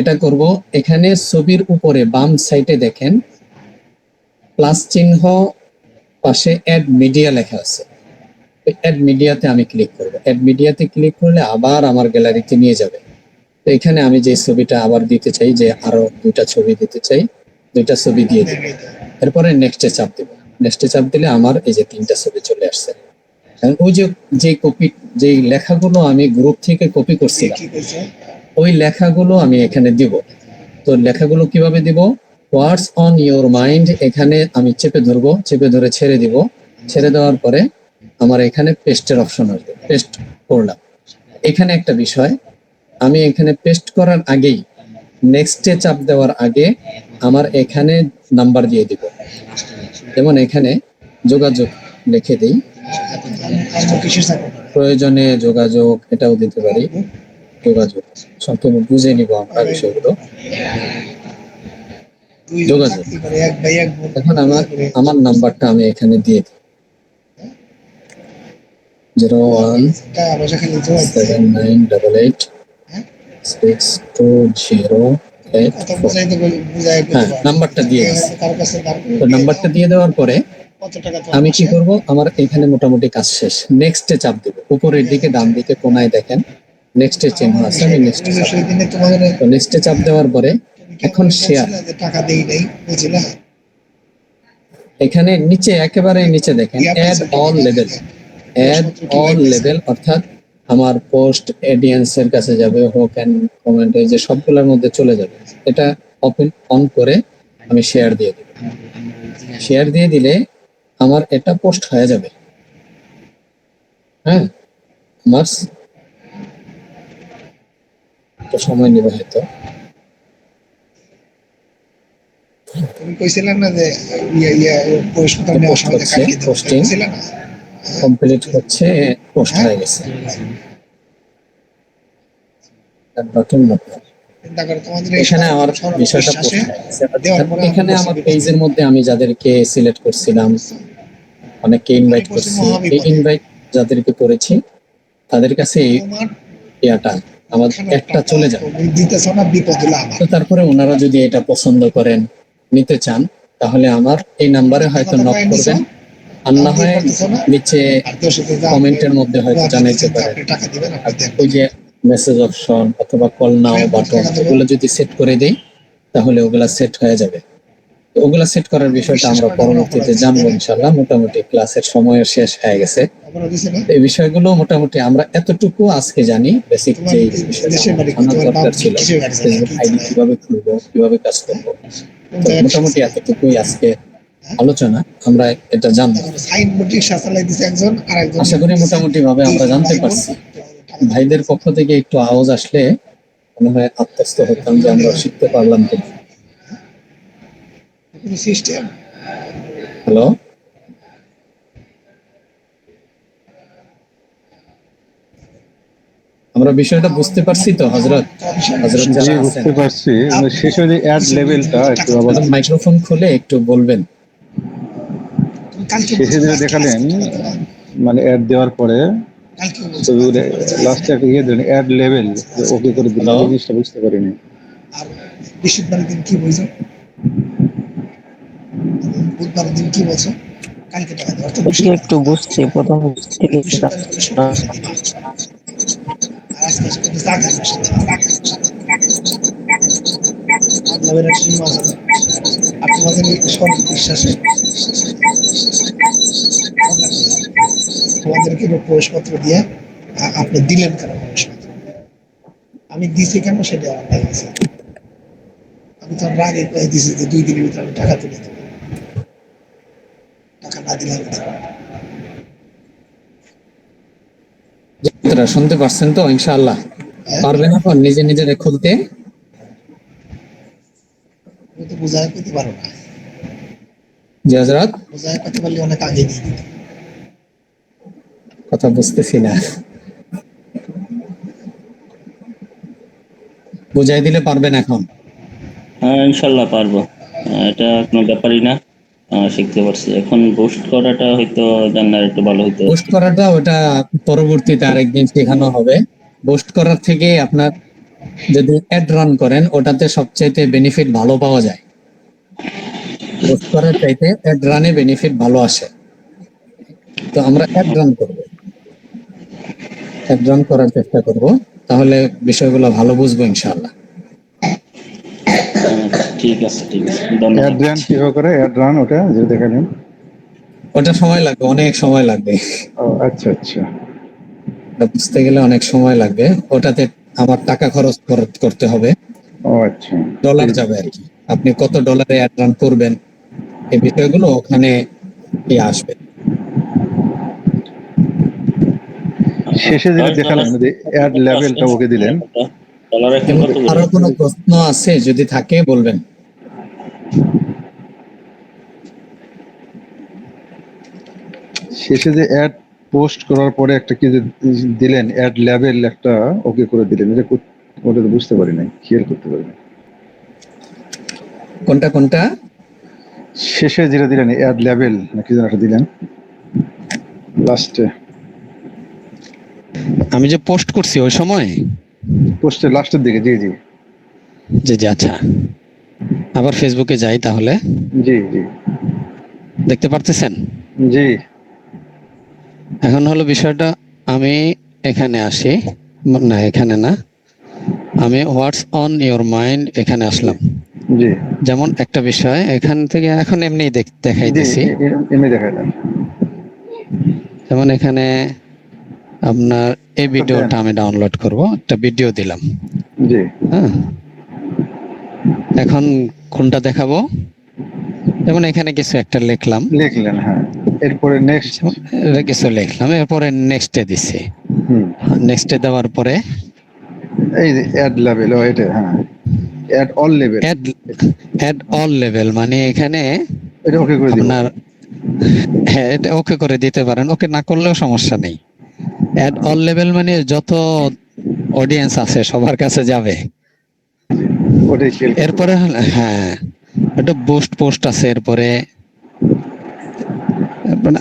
এটা করব, এখানে ছবির উপরে বাম সাইডে দেখেন প্লাস চিহ্ন, পাশে অ্যাড মিডিয়া লেখা আছে, অ্যাড মিডিয়াতে আমি ক্লিক করব। অ্যাড মিডিয়াতে ক্লিক করলে আবার আমার গ্যালারিতে নিয়ে যাবে। তো এখানে আমি যে ছবিটা আবার দিতে চাই, যে আরো দুইটা ছবি দিতে চাই, দুইটা ছবি দিয়ে দিব। এরপরে নেক্সটে চাপ দিব। নেক্সটে চাপ দিলে আমার এই যে তিনটা ছবি চলে আসছে। ওই যে কপি, যে লেখাগুলো আমি গ্রুপ থেকে কপি করছিলাম, ওই লেখাগুলো আমি এখানে দিব। তো লেখাগুলো কিভাবে দিব? হোয়াটস অন ইউর মাইন্ড, এখানে আমি চেপে ধরবো, চেপে ধরে ছেড়ে দিব। ছেড়ে দেওয়ার পরে আমার এখানে পেস্টের অপশন আসবে, পেস্ট করলাম। এখানে একটা বিষয়, আমি এখানে পেস্ট করার আগেই, নেক্সটে চাপ দেওয়ার আগে আমার এখানে নাম্বার দিয়ে দিব। যেমন এখানে যোগাযোগ লিখে দিই, প্রয়োজনে যোগাযোগ, এটাও দিতে পারি, যোগাযোগ সম্পূর্ণ বুঝে নিব আমরা বিষয়গুলো। যোগাযোগ, এখন আমার নাম্বারটা আমি এখানে দিয়ে দিই, 01798862084। হ্যাঁ, নাম্বারটা দিয়ে দিচ্ছি। তো নাম্বারটা দিয়ে দেওয়ার পরে আমি কি করব, আমার এখানে মোটামুটি কাজ শেষ। নেক্সটে চাপ দেব, উপরের দিকে ডান দিকে কোনায় দেখেন নেক্সট এর চিহ্ন আছে, আমি নেক্সটে চাপ দেওয়ার পরে এখন শেয়ার, এখানে নিচে একেবারে নিচে দেখেন add all level, add all level, অর্থাৎ আমার পোস্ট অডিয়েন্স এর কাছে যাবে, হোক এন্ড কমেন্ট, এই যে সবগুলোর মধ্যে চলে যাবে। এটা ওপেন অন করে আমি শেয়ার দিয়ে দেব। শেয়ার দিয়ে দিলে আমার এটা পোস্ট হয়ে যাবে। হ্যাঁ, আমার সময় নেবে হয়তো। তুমি কইছিলেন না যে পোস্টিং কমপ্লিট হচ্ছে, পোস্ট হয়ে গেছে। এখানে আমার বিষয়টা পোস্ট হয়ে গেছে। এখানে আমার পেজের মধ্যে আমি যাদেরকে সিলেক্ট করছিলাম, অনেককে ইনভাইট করছি, এই ইনভাইট যাদেরকে করেছি তাদের কাছে ইয়াটা আমার একটা চলে যাবে। তো তারপরে ওনারা যদি এটা পছন্দ করেন, নিতে চান, তাহলে আমার এই নাম্বারে হয়তো নক করবেন, আর না হয় নিচে কমেন্টের মধ্যে হয়তো জানাইতে পারেন। ওই যে মেসেজ অপশন অথবা কল নাও বাটন, ওগুলো যদি সেট করে দেই তাহলে ওগুলা সেট হয়ে যাবে। তো ওগুলা সেট করার বিষয়টা আমরা পরবর্তীতে জানবো ইনশাআল্লাহ। মোটামুটি ক্লাসের সময় শেষ হয়ে গেছে। এই বিষয়গুলো মোটামুটি আমরা এতটুকু আজকে জানি, বেসিক যে বিষয়টা জানার দরকার ছিল, ফেসবুক আইডি কিভাবে খুলবো, কিভাবে কাজ করবো, তো মোটামুটি এতটুকুই আজকে আলোচনা, আমরা এটা জানবো। আশা করি মোটামুটি ভাবে আমরা জানতে পারছি। ভাইদের পক্ষ থেকে একটু আওয়াজ আসলে মনে হয় আত্মস্থ হতাম যে আমরা শিখতে পারলাম কিনা। হ্যালো, আমরা বিষয়টা বুঝতে পারছি তো হযরত? হযরত যারা আছেন বুঝতে পারছি, শেষে যে অ্যাড লেভেলটা একটু আবার মাইক্রোফোন খুলে একটু বলবেন। শেষে যে দেখালেন, মানে অ্যাড দেওয়ার পরে লাস্টে একটা ইয়ে দিলেন অ্যাড লেভেল, ওকে করে দিলেন, এই জিনিসটা বুঝতে পারিনি। আর বৃহস্পতিবার দিন কি বলছো, বুধবার দিন কি বলছো, কালকে টাকা দেওয়া, একটু বুঝছি প্রথম থেকে তোমাদেরকে প্রবেশপত্র দিয়ে আপনি দিলেন কেন প্রবেশপত্র? আমি দিছি কেন সেটা আমার ভাই আছে। আমি তো আগে কয়ে দিছি যে 2 দিনের ভিতরে আমি টাকা তুলে দেবো, টাকা না দিলে আমি দেবো না। আপনারা শুনতে পারছেন তো ইনশাআল্লাহ? পারবেন এখন নিজে নিজে খুলতে? আমি তো বোঝায় পেতে পারো না, জি হযরত, বোঝায় পেতে পারলে অনেক আগে দিয়ে দিত। কথা বুঝতেছি না। বুঝাই দিলে পারবেন এখন? হ্যাঁ ইনশাল্লাহ পারবো। এটা কোনো ব্যাপারই না, শিখতে পারছি। এখন বুস্ট করাটা হয়তো জানলে একটু ভালো হতো। বুস্ট করাটা ওটা পরবর্তীতে আরেকদিন শেখানো হবে। বুস্ট করার থেকে আপনার যদি অ্যাড রান করেন ওটাতে সবচাইতে বেনিফিট ভালো পাওয়া যায়। বুস্ট করার চাইতে অ্যাড রানে বেনিফিট ভালো আসে। তো আমরা অ্যাড রান করব, অ্যাড রান করার চেষ্টা করব, তাহলে বিষয়গুলো ভালো বুঝবো ইনশাআল্লাহ। ঠিক আছে, ঠিক আছে, ধন্যবাদ। অ্যাড রান কিভাবে করে? অ্যাড রান ওটা যে দেখালেন। ওটা সময় লাগবে, অনেক সময় লাগবে। ও আচ্ছা আচ্ছা। ওটা বুঝতে গেলে অনেক সময় লাগবে। ওটাতে আমার টাকা খরচ করতে হবে, ও আচ্ছা। ডলার যাবে আর কি। আপনি কত ডলারে অ্যাড রান করবেন এই বিষয়গুলো ওখানে আসবে। শেষে যেটা দেখালেন যে অ্যাড লেভেলটা ওকে দিলেন, ডলার এখন কত করে? আরো কোনো প্রশ্ন আছে যদি থাকে বলবেন। শেষে যে অ্যাড পোস্ট করার পরে একটা কি যে দিলেন, অ্যাড লেভেল একটা ওকে করে দিলেন, এটা ওটা তো বুঝতে পারি নাই, খেয়াল করতে পারি নাই। কোনটা কোনটা? শেষে যেটা দিলেন অ্যাড লেভেল নাকি যেন একটা দিলেন লাস্টে, আমি যে পোস্ট করছি ওই সময়, পোস্টের লাস্টের দিকে। জি জি জি জি, আচ্ছা আবার ফেসবুকে যাই তাহলে, জি জি দেখতে পারতেছেন? জি। এখন হলো বিষয়টা, আমি এখানে আসি, না এখানে না, আমি হোয়াটস অন ইওর মাইন্ড এখানে আসলাম। জি যেমন একটা বিষয় এখান থেকে এখন এমনি দেখাইতেছি। এমনি দেখায় দেন। যেমন এখানে আপনার এই ভিডিওটা আমি ডাউনলোড করব, একটা ভিডিও দিলাম। জি হ্যাঁ, এখন কোনটা দেখাবো? যেমন এখানে কিছু একটা লিখলাম, লিখলেন, হ্যাঁ, এরপরে নেক্সট কিছু লিখলাম, এরপরে নেক্সটে দিচ্ছি। নেক্সটে দেওয়ার পরে এই যে অ্যাড লেভেল, ও এটা, হ্যাঁ, add all level. Add all level মানে এখানে এটা ওকে করে দিব। আপনার, হ্যাঁ এটা ওকে করে দিতে পারেন, ওকে না করলেও সমস্যা নেই। অ্যাড অল লেভেল মানে যত অডিয়েন্স আছে সবার কাছে যাবে। ওটাই খেয়াল করতে এরপরে হ্যাঁ, একটা বুস্ট পোস্ট আছে, এরপরে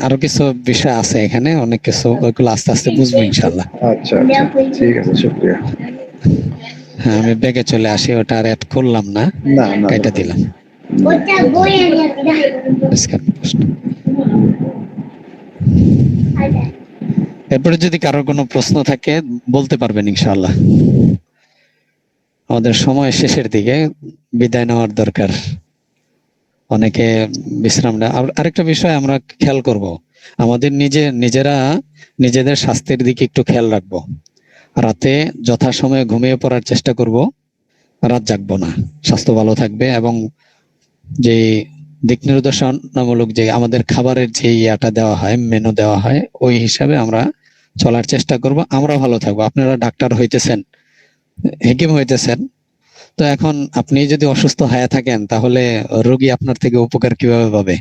আরো কিছু বিষয় আছে এখানে, অনেক কিছু, ওইগুলো আস্তে আস্তে বুঝবো ইনশাল্লাহ। আচ্ছা আচ্ছা, ঠিক আছে, শুক্রিয়া। হ্যাঁ, আমি ব্যাগে চলে আসি, ওটা আর অ্যাড করলাম না, না না, এটা দিলাম। এরপরে যদি কারোর কোনো প্রশ্ন থাকে বলতে পারবেন ইনশাআল্লাহ। আমাদের সময় শেষের দিকে, বিদায় নেওয়ার দরকার, অনেকে বিশ্রাম নেয়। আরেকটা বিষয় আমরা খেয়াল করব, আমাদের নিজেরা নিজেদের স্বাস্থ্যের দিকে একটু খেয়াল রাখবো। রাতে যথাসময়ে ঘুমিয়ে পড়ার চেষ্টা করব, রাত জাগবো না, স্বাস্থ্য ভালো থাকবে। এবং যে দিক নির্দেশনামূলক যে আমাদের খাবারের যে ইয়াটা দেওয়া হয়, মেনু দেওয়া হয়, ওই হিসাবে আমরা চলার চেষ্টা করব, আমরা ভালো থাকবো। আপনারা ডাক্তার হইতেছেন, হেকিম হইতেছেন, তো এখন আপনি যদি অসুস্থ হয়ে থাকেন তাহলে রোগী আপনার থেকে উপকার কিভাবে পাবে?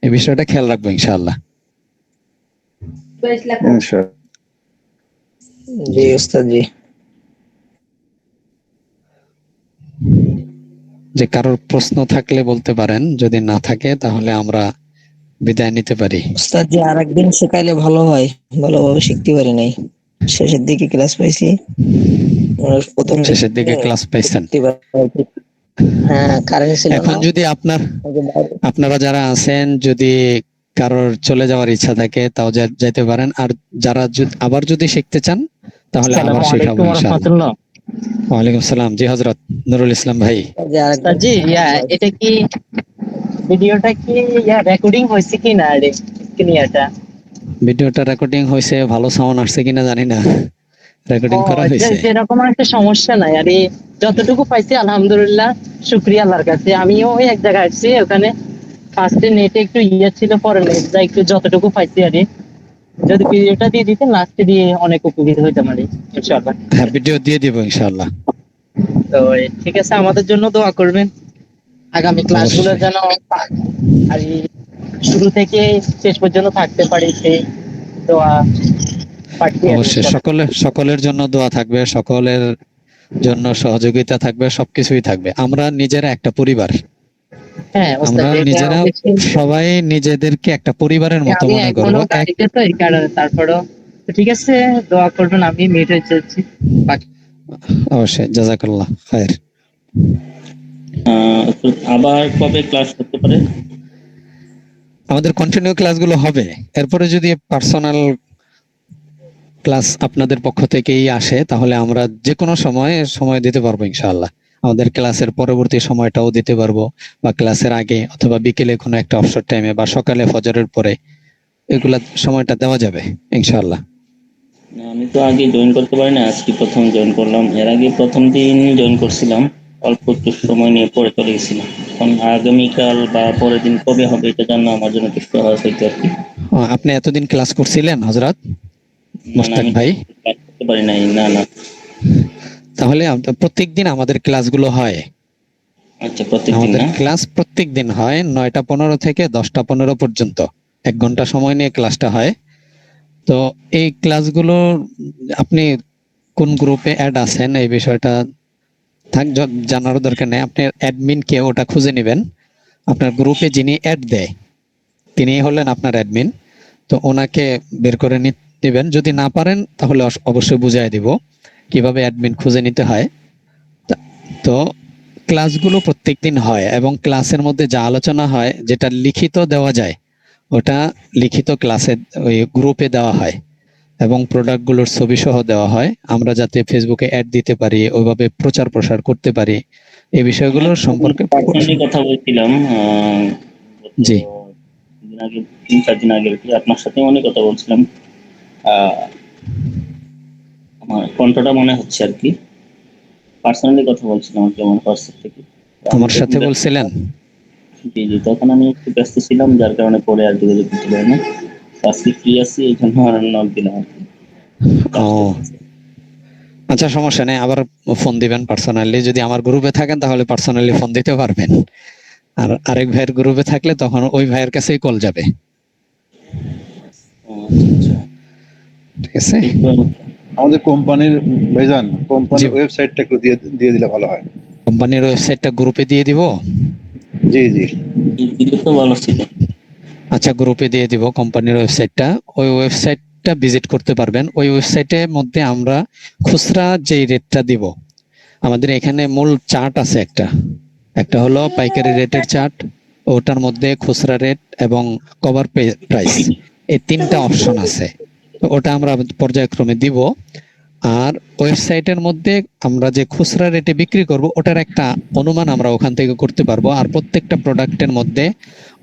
এই বিষয়টা খেয়াল রাখবো ইনশাআল্লাহ। জি ওস্তাদ জি। যে কারোর প্রশ্ন থাকলে বলতে পারেন, যদি না থাকে তাহলে আমরা বিদায় নিতে পারি। ওস্তাদ জি আরেকদিন শেখাইলে ভালো হয়, ভালোভাবে শিখতে পারি নাই, শেষের দিকে ক্লাস পাইছি। শেষের দিকে ক্লাস পাইছেন? হ্যাঁ, কারেন্ট ছিল না। এখন যদি আপনারা যারা আছেন, যদি কারোর চলে যাওয়ার ইচ্ছা থাকে তাও যাইতে পারেন, আর যারা আবার যদি শিখতে চান তাহলে আবার শেখাবো ইনশাআল্লাহ। ওয়ালাইকুম আসসালাম। জি হযরত নুরুল ইসলাম ভাই। জি এটা কি ভিডিওটা কি রেকর্ডিং হয়েছে কিনা? ক্লিয়ারটা ভিডিওটা রেকর্ডিং হয়েছে, ভালো সাউন্ড আসছে কিনা জানি না, রেকর্ডিং করা হয়েছে? যেরকম একটা সমস্যা নাই আরে, যতটুকু পাইছি আলহামদুলিল্লাহ, শুক্রিয়া আল্লাহর কাছে। আমিও ওই এক জায়গায় আসছি, ওখানে ফার্স্টে নেটে একটু ছিল, পরে নেট একটু যতটুকু পাইছি আরে, যদি ভিডিওটা দিয়ে দিতেন লাস্টে দিয়ে অনেক উপকৃত হইতাম আরে ইনশাআল্লাহ। হ্যাঁ, ভিডিও দিয়ে দিব ইনশাআল্লাহ। তো ঠিক আছে, আমাদের জন্য দোয়া করবেন, আগামী ক্লাসগুলো যেন আর শুরু থেকে শেষ পর্যন্ত থাকতে পারি, সেই দোয়া অবশ্যই সকলের জন্য দোয়া থাকবে, সকলের জন্য সহযোগিতা থাকবে, সবকিছুই থাকবে। আমরা নিজেরা একটা পরিবার, হ্যাঁ আমরা নিজেরা সবাই নিজেদেরকে একটা পরিবারের মতো মনে করবো। গাড়িতে তো এই কারণে, তারপরেও ঠিক আছে, দোয়া করবেন। আমি মিট হয়ে যাচ্ছি, অবশ্যই। জাযাকাল্লাহ খায়ের। আবার কবে ক্লাস করতে পারে? আমাদের কন্টিনিউ ক্লাসগুলো হবে, এরপরে যদি পার্সোনাল ক্লাস আপনাদের পক্ষ থেকেই আসে তাহলে আমরা যে কোনো সময় দিতে পারবো ইনশাআল্লাহ। আমাদের ক্লাসের পরবর্তী সময়টাও দিতে পারবো, বা ক্লাসের আগে অথবা বিকেলে কোনো একটা অবসর টাইমে, বা সকালে ফজরের পরে, এগুলা সময়টা দেওয়া যাবে ইনশাআল্লাহ। আমি তো আগে জয়েন করতে পারি না, আজকে প্রথম জয়েন করলাম। এর আগে প্রথম দিন জয়েন করছিলাম, অল্প একটু সময় নিয়ে পরে চলে গেছিলাম। এখন আগামীকাল বা পরের দিন কবে হবে এটা জানা আমার জন্য একটু সহজ হইতো আর কি। আপনি এতদিন ক্লাস করছিলেন হযরত মুশতাক ভাই? করতে পারি নাই। না। তাহলে প্রত্যেকদিন আমাদের ক্লাসগুলো হয়। আচ্ছা, প্রত্যেকদিন আমাদের না? ক্লাস প্রত্যেকদিন হয় 9টা 15 থেকে 10টা 15 পর্যন্ত, 1 ঘন্টা সময় নিয়ে ক্লাসটা হয়। তো এই ক্লাসগুলো আপনি কোন গ্রুপে অ্যাড আছেন এই বিষয়টা জানার দরকার নেই। আপনি অ্যাডমিন কে ওটা খুঁজে নেবেন। আপনার গ্রুপে যিনি অ্যাড দেয় তিনি হলেন আপনার অ্যাডমিন, তো ওনাকে বের করে নেবেন। যদি না পারেন তাহলে অবশ্যই বুঝাই দিব কিভাবে অ্যাডমিন খুঁজে নিতে হয়। তো ক্লাসগুলো প্রত্যেকদিন হয়, এবং ক্লাসের মধ্যে যা আলোচনা হয়, যেটা লিখিত দেওয়া যায় ওটা লিখিত ক্লাসে ওই গ্রুপে দেওয়া হয়, এবং প্রোডাক্টগুলোর ছবি সহ দেওয়া হয়। আমরা যাতে ফেসবুকে অ্যাড দিতে পারি, ওইভাবে প্রচার প্রসার করতে পারি, এই বিষয়গুলো সম্পর্কে কথা বলছিলাম। জি, 3-4 দিন আগে আপনার সাথে অনেক কথা বলছিলাম। আমার কণ্ঠটা মনে হচ্ছে আর কি, পার্সোনালি কথা বলছিলাম আর কি আমার হোয়াটসঅ্যাপ থেকে। আমার সাথে বলছিলেন? জি, তখন আমি একটু ব্যস্ত ছিলাম, যার কারণে পরে আর যোগাযোগ করতে পারি না। আজকে ফ্রি আছি, এই জন্য আর নক দিলাম আর কি। আচ্ছা, সমস্যা নেই, আবার ফোন দিবেন পার্সোনালি। যদি আমার গ্রুপে থাকেন তাহলে পার্সোনালি ফোন দিতে পারবেন, আর আরেক ভাইয়ের গ্রুপে থাকলে তখন ওই ভাইয়ের কাছেই কল যাবে। ঠিক আছে? আমাদের কোম্পানির ভাইজান, কোম্পানির ওয়েবসাইটটা একটু দিয়ে দিলে ভালো হয়। কোম্পানির ওয়েবসাইটটা গ্রুপে দিয়ে দিব? জি, দিলে তো ভালো ছিল। আচ্ছা, গ্রুপে দিয়ে দিব কোম্পানির ওয়েবসাইটটা। ওই ওয়েবসাইটটা ভিজিট করতে পারবেন। ওই ওয়েবসাইটের মধ্যে আমরা খুচরা যেই রেটটা দিব, আমাদের এখানে মূল চার্ট আছে একটা হলো পাইকারি রেটের চার্ট, ওটার মধ্যে খুচরা রেট এবং কভার প্রাইস, এই 3টা অপশন আছে। ওটা আমরা পর্যায়ক্রমে দিব। আর ওয়েবসাইটের মধ্যে আমরা যে খুচরা রেটে বিক্রি করব ওটার একটা অনুমান আমরা ওখান থেকে করতে পারবো। আর প্রত্যেকটা প্রোডাক্টের মধ্যে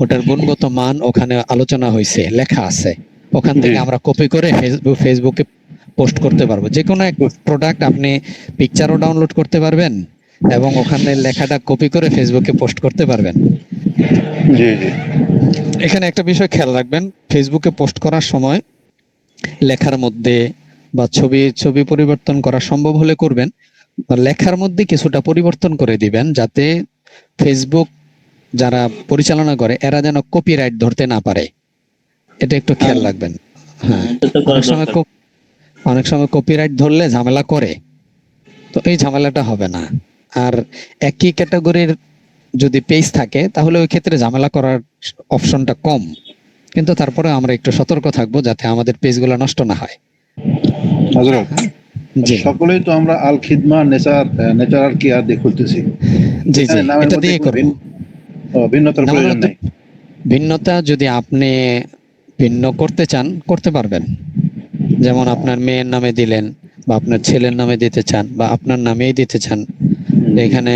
ওটার গুণগত মান ওখানে আলোচনা হয়েছে, লেখা আছে, ওখান থেকে আমরা কপি করে ফেসবুকে পোস্ট করতে পারবো। যে কোনো এক প্রোডাক্ট আপনি পিকচারও ডাউনলোড করতে পারবেন এবং ওখানে লেখাটা কপি করে ফেসবুকে পোস্ট করতে পারবেন। জি। এখানে একটা বিষয় খেয়াল রাখবেন, ফেসবুকে পোস্ট করার সময় লেখার মধ্যে বা ছবি পরিবর্তন করা সম্ভব হলে করবেন, বা লেখার মধ্যে কিছুটা পরিবর্তন করে দিবেন, যাতে ফেসবুক যারা পরিচালনা করে এরা যেন কপিরাইট ধরতে না পারে। এটা একটু খেয়াল রাখবেন। হ্যাঁ, অনেক সময় কপিরাইট ধরলে ঝামেলা করে, তো এই ঝামেলাটা হবে না। আর একই ক্যাটাগরির যদি পেজ থাকে তাহলে ওই ক্ষেত্রে ঝামেলা করার অপশনটা কম, কিন্তু তারপরে আমরা একটু সতর্ক থাকবো যাতে আমাদের পেজগুলো নষ্ট না হয়। হযরত, সকলেই তো আমরা আল খিদমা নেচারাল কেয়ার দিয়ে খুলতেছি। জি, এটা দিয়ে করব। ভিন্নতার প্রয়োজন নেই। ভিন্নতা যদি আপনি ভিন্ন করতে চান করতে পারবেন, যেমন আপনার মেয়ের নামে দিলেন, বা আপনার ছেলের নামে দিতে চান, বা আপনার নামেই দিতে চান। এখানে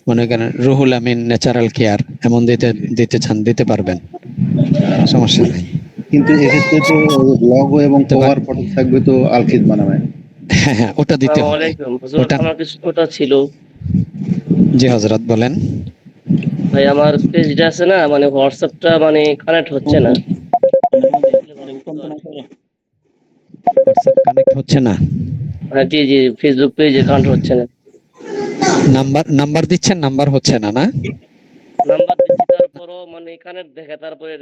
মনে করেন রুহুল আমিন ন্যাচারাল কেয়ার এমন দিতে চান, দিতে পারবেন, সমস্যা নেই। কিন্তু এক্ষেত্রে তো লগো এবং কভার ফটো থাকবে তো আল খিদমা নামে। হ্যাঁ হ্যাঁ, ওটা দিতে আসসালামু হবে। আলাইকুম হুজুর, ওটা আমার কিছু কথা ছিল। জি হযরত বলেন। ভাই আমার পেজটা আছে না, মানে হোয়াটসঅ্যাপটা মানে কানেক্ট হচ্ছে না। হোয়াটসঅ্যাপ কানেক্ট হচ্ছে না। হ্যাঁ জি জি, ফেসবুক পেজে কানেক্ট হচ্ছে না। নাম্বার দিচ্ছেন, নাম্বার হচ্ছে না, না? নাম্বার দিচ্ছি, তারপরও মানে কানেক্ট দেখে, তারপরে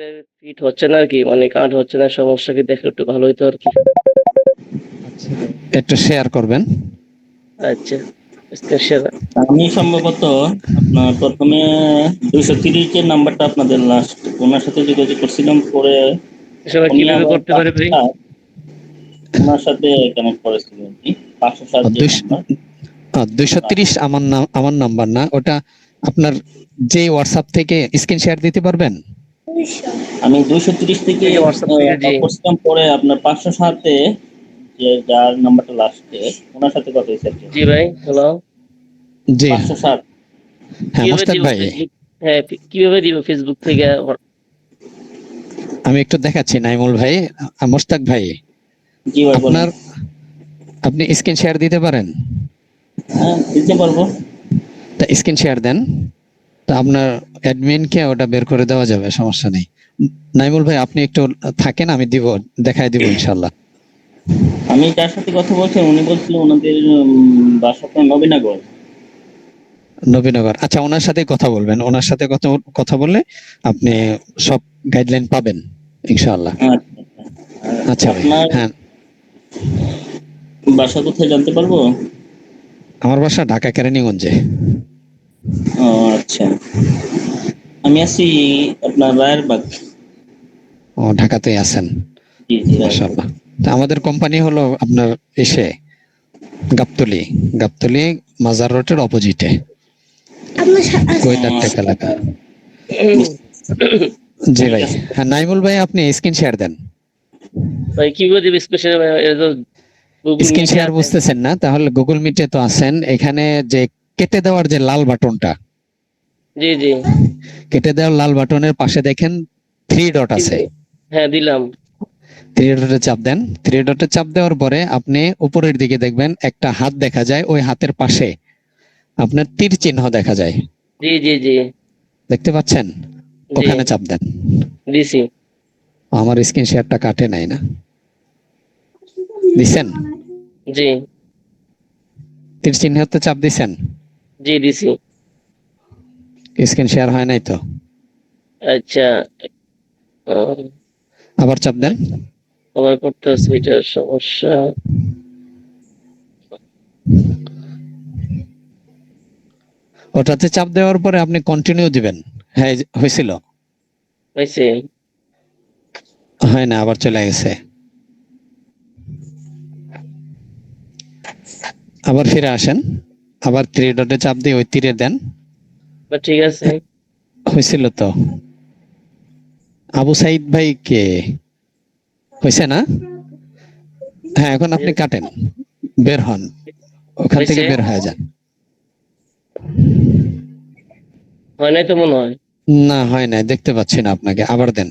ফিট হচ্ছে না আর কি, মানে কানেক্ট হচ্ছে না। সমস্যা কি দেখলে একটু ভালো হইতো আর কি। একটু শেয়ার করবেন। আচ্ছা, স্ক্রিন শেয়ার। আমি সম্ভবত আপনার প্রথমে 230 নাম্বারটা আপনাদের লাস্ট ওনার সাথে যোগাযোগ করছিলাম, পরে এসব উনি কিভাবে আবার করতে পারে ভাই? ওনার সাথে কানেক্ট করেছিলেন কি 507 যে নাম্বার। 230 আমার নাম্বার না, ওটা আপনার যে হোয়াটসঅ্যাপ থেকে স্ক্রিন শেয়ার দিতে পারবেন। আমি 230 থেকে এই হোয়াটসঅ্যাপ থেকে জি করছিলাম, পরে আপনার 507-এ যে যার নাম্বারটা লাস্টে ওনার সাথে কথা হয়েছে আর কি। জি ভাই, হ্যালো। জি 507। হ্যাঁ কিভাবে মোস্তাক দিব ভাই, ফেসবুক? হ্যাঁ, কিভাবে দিব ফেসবুক থেকে? আমি একটু দেখাচ্ছি নাইমুল ভাই। মোস্তাক ভাই, জি ভাই বলেন। আপনি স্ক্রিন শেয়ার দিতে পারেন? হ্যাঁ দিতে পারবো। তা স্ক্রিন শেয়ার দেন, তা আপনার অ্যাডমিনকে ওটা বের করে দেওয়া যাবে, সমস্যা নেই। নাইমুল ভাই আপনি একটু থাকেন, আমি দেখাই দিব ইনশাল্লাহ। আমি যার সাথে কথা বলছি উনি বলছিল ওনাদের বাসাটা নবীনগর। নবীনগর, আচ্ছা ওনার সাথে কথা বলবেন। ওনার সাথে কথা বললে আপনি সব গাইডলাইন পাবেন ইনশাআল্লাহ। আচ্ছা ভাই, আপনার হ্যাঁ। বাসা কোথায় জানতে পারবো? আমার বাসা ঢাকা কেরানীগঞ্জে। ও আচ্ছা, আমি আছি আপনার রায়েরবাগ। ও ঢাকাতেই আছেন, জি জি। মাশাআল্লাহ। তা আমাদের কোম্পানি হলো আপনার গাবতলী মাজার রোডের অপোজিটে, কোয়েটার টেক এলাকা। জি ভাই, হ্যাঁ নাইমুল ভাই আপনি স্ক্রিন শেয়ার দেন। ভাই কিভাবে দিব স্পেশাল? স্ক্রিন শেয়ার বুঝতেছেন না? তাহলে গুগল মিটে তো আছেন, এখানে যে কেটে দেওয়ার যে লাল বাটনটা, জি জি, কেটে দেওয়ার লাল বাটনের পাশে দেখেন 3 ডট আছে। হ্যাঁ দিলাম। 3 ডটে চাপ দেন। 3 ডটে চাপ দেওয়ার পরে আপনি উপরের দিকে দেখবেন একটা হাত দেখা যায়, ওই হাতের পাশে আপনার তীর চিহ্ন দেখা যায়। জি জি জি, দেখতে পাচ্ছেন? ওখানে চাপ দেন। দিছি। আমার স্ক্রিন শেয়ারটা কাটে নাই না? দিছেন? জি তীর চিহ্নতে চাপ দিছেন? জি দিছি। স্ক্রিন শেয়ার হয় নাই তো? আচ্ছা, আবার চাপ দেন। আবার করতে হচ্ছে, এটা সমস্যা। ওটাতে চাপ দেওয়ার পরে আপনি কন্টিনিউ দিবেন। হ্যাঁ হয়েছিল? হয়েছে। হয় না, আবার চলে গেছে। আবার ফিরে আসেন, আবার 3 ডটে চাপ দিয়ে ওই তীরে দেন। ঠিক আছে, হয়েছিল তো? আবু সাইদ ভাই কে? হয়েছে না? হ্যাঁ এখন আপনি কাটেন, বের হন, ওখান থেকে বের হয়ে যান। হয় নাই তো মনে হয়। না হয় নাই, দেখতে পাচ্ছি না আপনাকে। আবার দেন।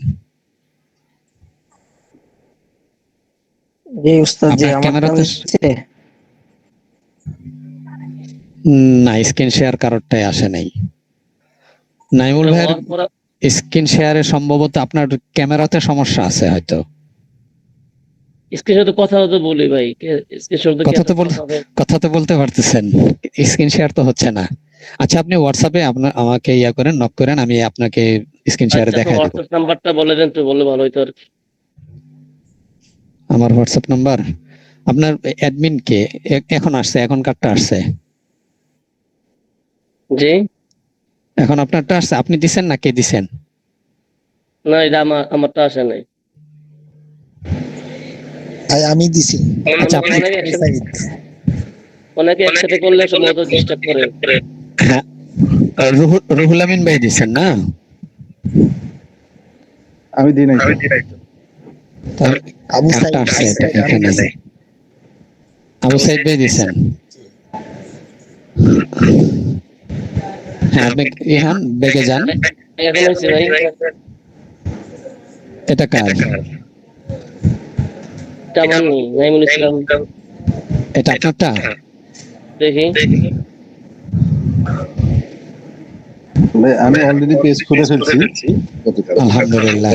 জি উস্তাদ, জি আমার ক্যামেরাতে না, স্ক্রিন শেয়ার কারোরটাই আসে নাই। নাইমুল ভাইয়ের স্ক্রিন শেয়ারে সম্ভবত আপনার ক্যামেরাতে সমস্যা আছে হয়তো। স্ক্রিনশট কথা তো বলি ভাই, স্ক্রিনশট কথা তো বলতে পারতেছেন, স্ক্রিন শেয়ার তো হচ্ছে না। আচ্ছা আপনি হোয়াটসঅ্যাপে আমাকে নক করেন, আমি আপনাকে স্ক্রিন শেয়ারে দেখাই দেব। হোয়াটসঅ্যাপ নাম্বারটা বলে দেন তো, বললে ভালো হইতো আর কি। আমার হোয়াটসঅ্যাপ নাম্বার আপনার অ্যাডমিন কে এখন আসছে? এখন কারটা আসছে? জি, এখন আপনারটা আসছে, আপনি দিছেন না কে দিছেন? না এটা আমারটা আসে নাই। আমি দিছি। আচ্ছা আপনি অনেকে একসাথে করলে সম্ভবত ডিস্টার্ব করে। হ্যাঁ, রুহুল আমিন ভাই দিছেন না? আমি দিই নাই। আবু সাইদ আসছে এটা এখানে। আবু সাইদ ভাই দিছেন? হ্যাঁ আপনি ইহান বেগে যান। এখন হয়েছে ভাই, এটা কার? তেমন নেই, নাইমুল ইসলাম। এটা আপনারটা? দেখি ভাই আমি অলরেডি পেজ খুলে ফেলছি। আলহামদুলিল্লাহ।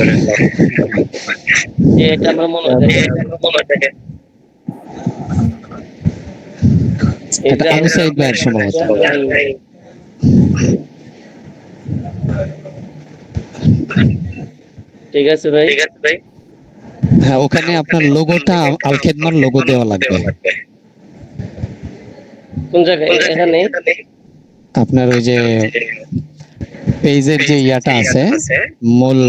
এটা আমার মনে হয় দেখেন এটা আবু সাইদ ভাইয়ের সম্ভবত। ঠিক আছে ভাই। হ্যাঁ, ওখানে আপনার লোগোটা আল খেদমার লোগো দেওয়া লাগবে। কোন জায়গায়? এখানে আপনার ওই যে পেজের যে ইয়াটা আছে, মূল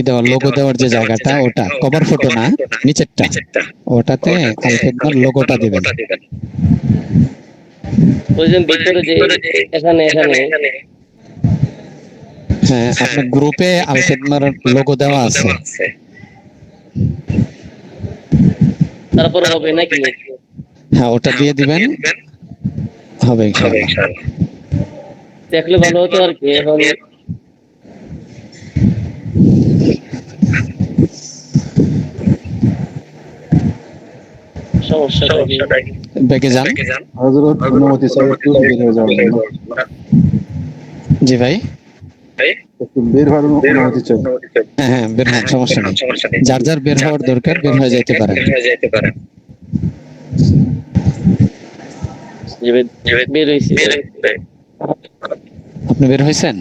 দেওয়ার লোগো দেওয়ার যে জায়গাটা, ওটা কভার ফটো না, নিচেরটা, ওটাতে আল খেদমার লোগোটা দিবেন। ওই যে ভিতরে যে এখানে হ্যাঁ, আপনার গ্রুপে আল খেদমার লোগো দেওয়া আছে। তারপর হবে নাকি? হ্যাঁ, ওটা দিয়ে দিবেন, হবে ইনশাআল্লাহ। দেখলে ভালো হতো আর কি। এখন সমস্যাটা কি? ব্যাগে যান। হযরত অনুমতি চাই একটু বের হয়ে যাওয়ার জন্য। জি ভাই, একটু বের হওয়ার অনুমতি চাই। হ্যাঁ হ্যাঁ, বের হন, সমস্যা নেই। যার যার বের হওয়ার দরকার বের হয়ে যেতে পারেন। বের হইছি। আপনি বের হয়েছেন?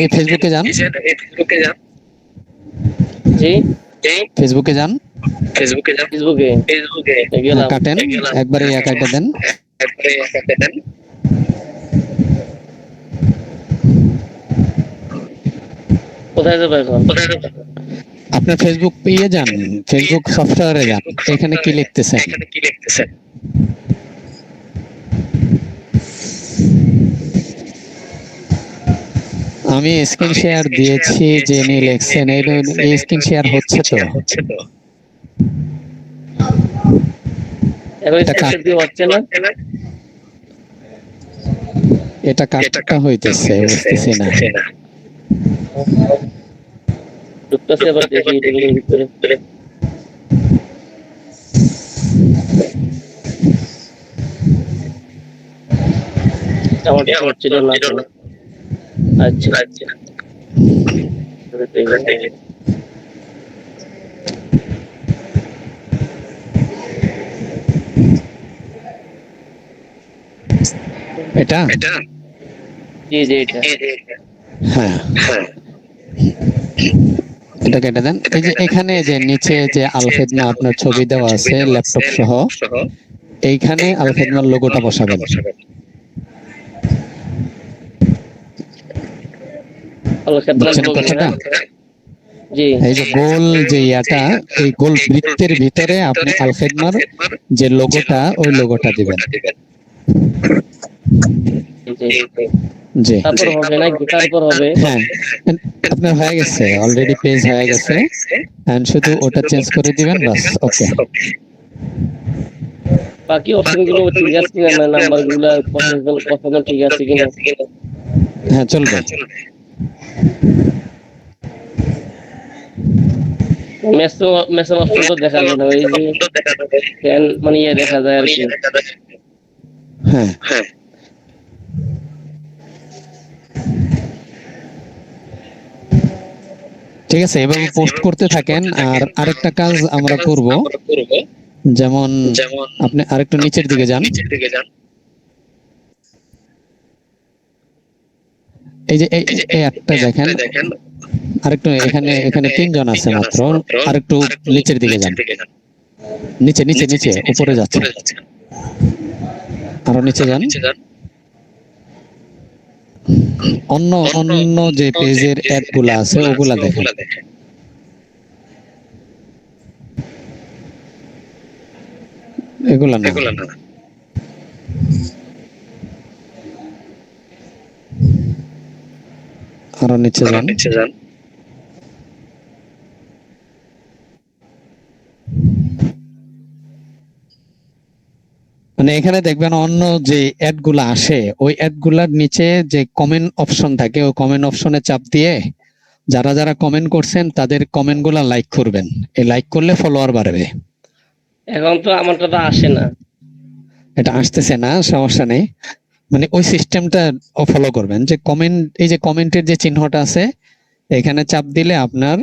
এই ফেসবুকে যান। জি, ফেসবুকে যান, ফেসবুকে গেলাম। কাটেন একবারে, কাটে দেন। কোথায় যাবো এখন? আপনার ফেসবুক পেয়ে যান, ফেসবুক সফটওয়্যারে যান, এখানে কি লিখতেছেন? আমি স্ক্রিন শেয়ার দিয়েছি, যে নিয়ে লিখছেন এই স্ক্রিন শেয়ার হচ্ছে তো? এটা কাটটা হইতেছে, বুঝতেছি না। ঢুকতেছে আবার, দেখি এগুলোর ভিতরে। আমার হচ্ছিল না। আচ্ছা এটা? জি জি, এটা। হ্যাঁ, এটা কেটে দেন। এই যে এখানে যে নিচে যে আল খেদমা আপনার ছবি দেওয়া আছে ল্যাপটপ সহ, এইখানে আল খেদমার লোগোটা বসাবেন। বুঝছেন কথাটা? এই যে গোল যে ইয়াটা, এই গোল বৃত্তের ভিতরে আপনি আল খেদমার যে লোগোটা, ওই লোগোটা দিবেন। জি, তারপর হবে নাকি? তারপর হবে। হ্যাঁ, আপনার হয়ে গেছে, অলরেডি পেজ হয়ে গেছে, এন্ড শুধু ওটা চেঞ্জ করে দিবেন, বাস। ওকে, বাকি অপশন গুলো ঠিক আছে কিনা, নাম্বার গুলো পছন্দ ঠিক আছে কিনা? হ্যাঁ, চলবে। মেসেজ অপশন তো দেখা যায় না, ওই যে ফ্যান মানে ইয়ে দেখা যায় আর কি। হ্যাঁ, ঠিক আছে, এভাবে পোস্ট করতে থাকেন। আর আরেকটা কাজ আমরা করব, যেমন আপনি আরেকটু নিচের দিকে যান। এই যে এই একটা দেখেন, আরেকটু এখানে 3 জন আছে মাত্র, আরেকটু নিচের দিকে যান। নিচে নিচে নিচে, উপরে যাচ্ছে, আরো নিচে যান। অন্য অন্য যে পেজের অ্যাড গুলা আছে ওগুলা দেখেন। এগুলা না, আরো নিচে যান। মানে এখানে দেখবেন অন্য যে অ্যাড গুলা আসে, ওই অ্যাড গুলার নিচে যে কমেন্ট অপশন থাকে, ওই কমেন্ট অপশনে চাপ দিয়ে যারা কমেন্ট করছেন তাদের কমেন্ট গুলা লাইক করবেন। এই লাইক করলে ফলোয়ার বাড়বে। এখন তো আমারটা তো আসে না। এটা আসতেছে না, সমস্যা নেই। মানে ওই সিস্টেমটা ফলো করবেন, যে কমেন্ট, এই যে কমেন্টের যে চিহ্নটা আছে এখানে চাপ দিলে আপনার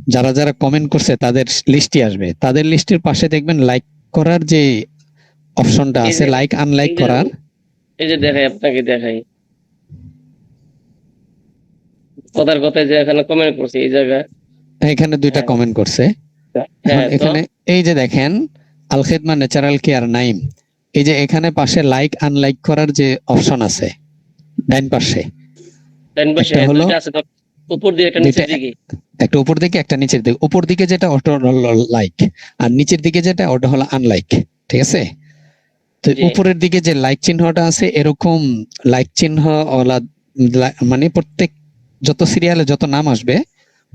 যারা যারা কমেন্ট করছে তাদের লিস্টই আসবে। তাদের লিস্টের পাশে দেখবেন লাইক করার যে অপশনটা এই আছে, যে লাইক আনলাইক এই যে করার। এই যে দেখাই, আপনাকে দেখাই কথার কথায় যে এখানে কমেন্ট করছি এই জায়গায়। এখানে দুইটা হ্যাঁ কমেন্ট করছে। এখন হ্যাঁ, তো এখানে এই যে দেখেন আল খেদমা ন্যাচারাল কেয়ার নাইম, এই যে এখানে পাশে লাইক আনলাইক করার যে অপশন আছে ডাইন পাশে, ডান পাশে একটা হলো দুইটা আছে তো, উপর দিয়ে একটা দুইটা, নিচের দিকে। একটা উপর দিকে একটা নিচের দিকে। উপর দিকে যেটা ওটা হলো লাইক, আর নিচের দিকে যেটা ওটা হলো আনলাইক, ঠিক আছে? তো জি উপরের দিকে যে লাইক চিহ্নটা আছে এরকম লাইক চিহ্ন ওলা, মানে প্রত্যেক যত সিরিয়ালে যত নাম আসবে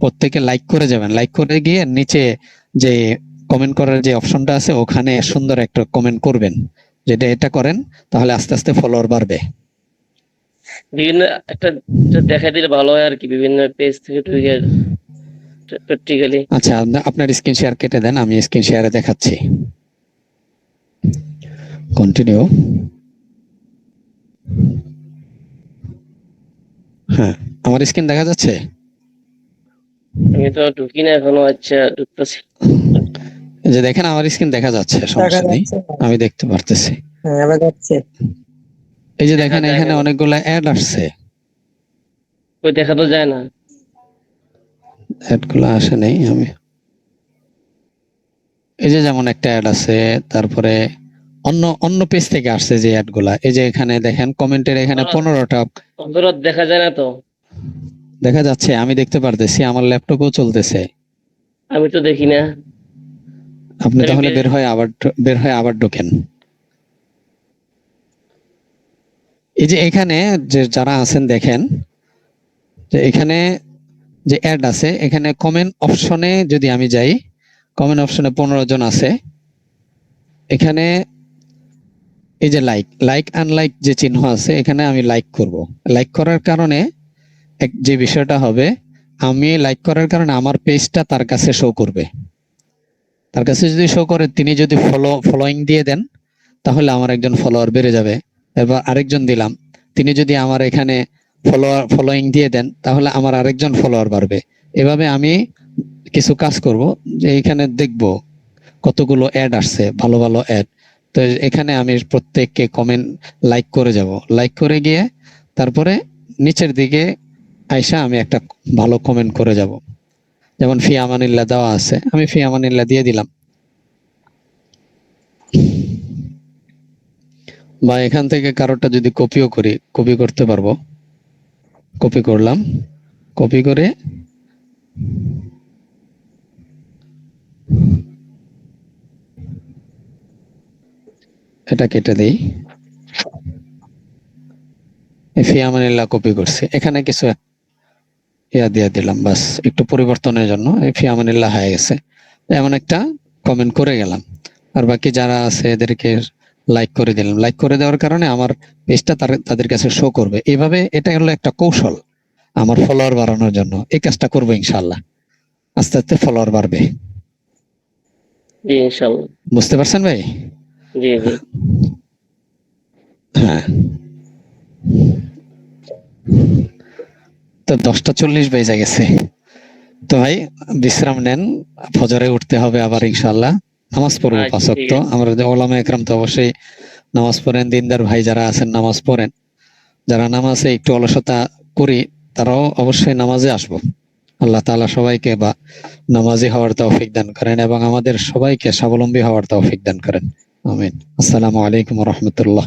প্রত্যেকে লাইক করে যাবেন। লাইক করে গিয়ে নিচে যে কমেন্ট করার যে অপশনটা আছে ওখানে সুন্দর একটা কমেন্ট করবেন। যেটা এটা করেন তাহলে আস্তে আস্তে ফলোয়ার বাড়বে। বিভিন্ন একটা দেখা দিলে ভালো হয় আর কি, বিভিন্ন পেজ থেকে ঢুকে প্র্যাকটিক্যালি। আচ্ছা, আপনার স্ক্রিন শেয়ার কেটে দেন, আমি স্ক্রিন শেয়ারে দেখাচ্ছি। কন্টিনিউ। হ্যাঁ, আমার স্ক্রিন দেখা যাচ্ছে? আমি তো ঢুকি না এখনো। আচ্ছা, ঢুকতেছি। এই যে দেখেন আমার স্ক্রিন দেখা যাচ্ছে, দেখা সমস্যা নেই, যাচ্ছে। আমি দেখতে পারতেছি। হ্যাঁ, এবার যাচ্ছে। এই যে দেখা দেখেন যায় এখানে কেন? অনেকগুলো অ্যাড আসছে। কই দেখা তো যায় না। অ্যাড গুলো আসে নাই। আমি এই যে যেমন একটা অ্যাড আছে, তারপরে অন্য অন্য পেজ থেকে আসছে যে অ্যাড গুলা। এই যে এখানে দেখেন কমেন্টের এখানে 15টা অন্তরাত দেখা যায় না তো। দেখা যাচ্ছে, আমি দেখতে পারতেছি, আমার ল্যাপটপেও চলতেছে। আমি তো দেখি না। আপনি তাহলে তাহলে বে- বের হয়ে আবার ঢোকেন। এই যে এখানে যে যারা আছেন দেখেন যে এখানে যে অ্যাড আছে, এখানে কমেন্ট অপশনে যদি আমি যাই, কমেন্ট অপশনে 15 জন আছে। এখানে এই যে লাইক আনলাইক যে চিহ্ন আছে এখানে আমি লাইক করব। লাইক করার কারণে যে বিষয়টা হবে, আমি লাইক করার কারণে আমার পেজটা তার কাছে শো করবে। তার কাছে যদি শো করে, তিনি যদি ফলোইং দিয়ে দেন তাহলে আমার একজন ফলোয়ার বেড়ে যাবে। এবার আরেকজন দিলাম, তিনি যদি আমার এখানে ফলোইং দিয়ে দেন তাহলে আমার আরেকজন ফলোয়ার বাড়বে। এভাবে আমি কিছু কাজ করব, যে এখানে দেখব কতগুলো অ্যাড আসছে, ভালো ভালো অ্যাড। তো এখানে আমি প্রত্যেককে কমেন্ট লাইক করে যাব। লাইক করে গিয়ে তারপরে নিচের দিকে আয়সা আমি একটা ভালো কমেন্ট করে যাব। যেমন ফি আমানিল্লাহ দেওয়া আছে, আমি ফি আমানিল্লাহ দিয়ে দিলাম। বা এখান থেকে কারোটা যদি কপিও করি, কপি করতে পারবো। কপি করলাম, কপি করে এটা কেটে দেই। ফি আমানিল্লাহ কপি করছি, এখানে কিছু ইয়া দিয়ে দিলাম, বাস একটু পরিবর্তনের জন্য ফি আমানিল্লাহ হয়ে গেছে। এমন একটা কমেন্ট করে গেলাম। আর বাকি যারা আছে এদেরকে লাইক করে দিলাম। লাইক করে দেওয়ার কারণে আমার পেজটা তাদের কাছে শো করবে। এইভাবে এটা হলো একটা কৌশল আমার ফলোয়ার বাড়ানোর জন্য। এই কাজটা করবো ইনশাআল্লাহ, আস্তে আস্তে ফলোয়ার বাড়বে। জি ইনশাআল্লাহ। বুঝতে পারছেন ভাই? জি জি। হ্যাঁ, তো 10টা 40 বেজে গেছে। তো ভাই বিশ্রাম নেন, ফজরে উঠতে হবে আবার ইনশাআল্লাহ। নামাজ পড়বো আচ্ছা 5 ঠিক ওয়াক্ত। আছে। আমরা ওলামা একরাম তো অবশ্যই নামাজ পড়েন, দিনদার ভাই যারা আছেন নামাজ পড়েন। যারা নামাজে একটু অলসতা করি তারাও অবশ্যই নামাজে আসবো। আল্লাহ তাআলা সবাইকে বা নামাজি হওয়ার তৌফিক দান করেন এবং আমাদের সবাইকে স্বাবলম্বী হওয়ার তৌফিক দান করেন। আমিন। আসসালামু আলাইকুম ওয়া রাহমাতুল্লাহ।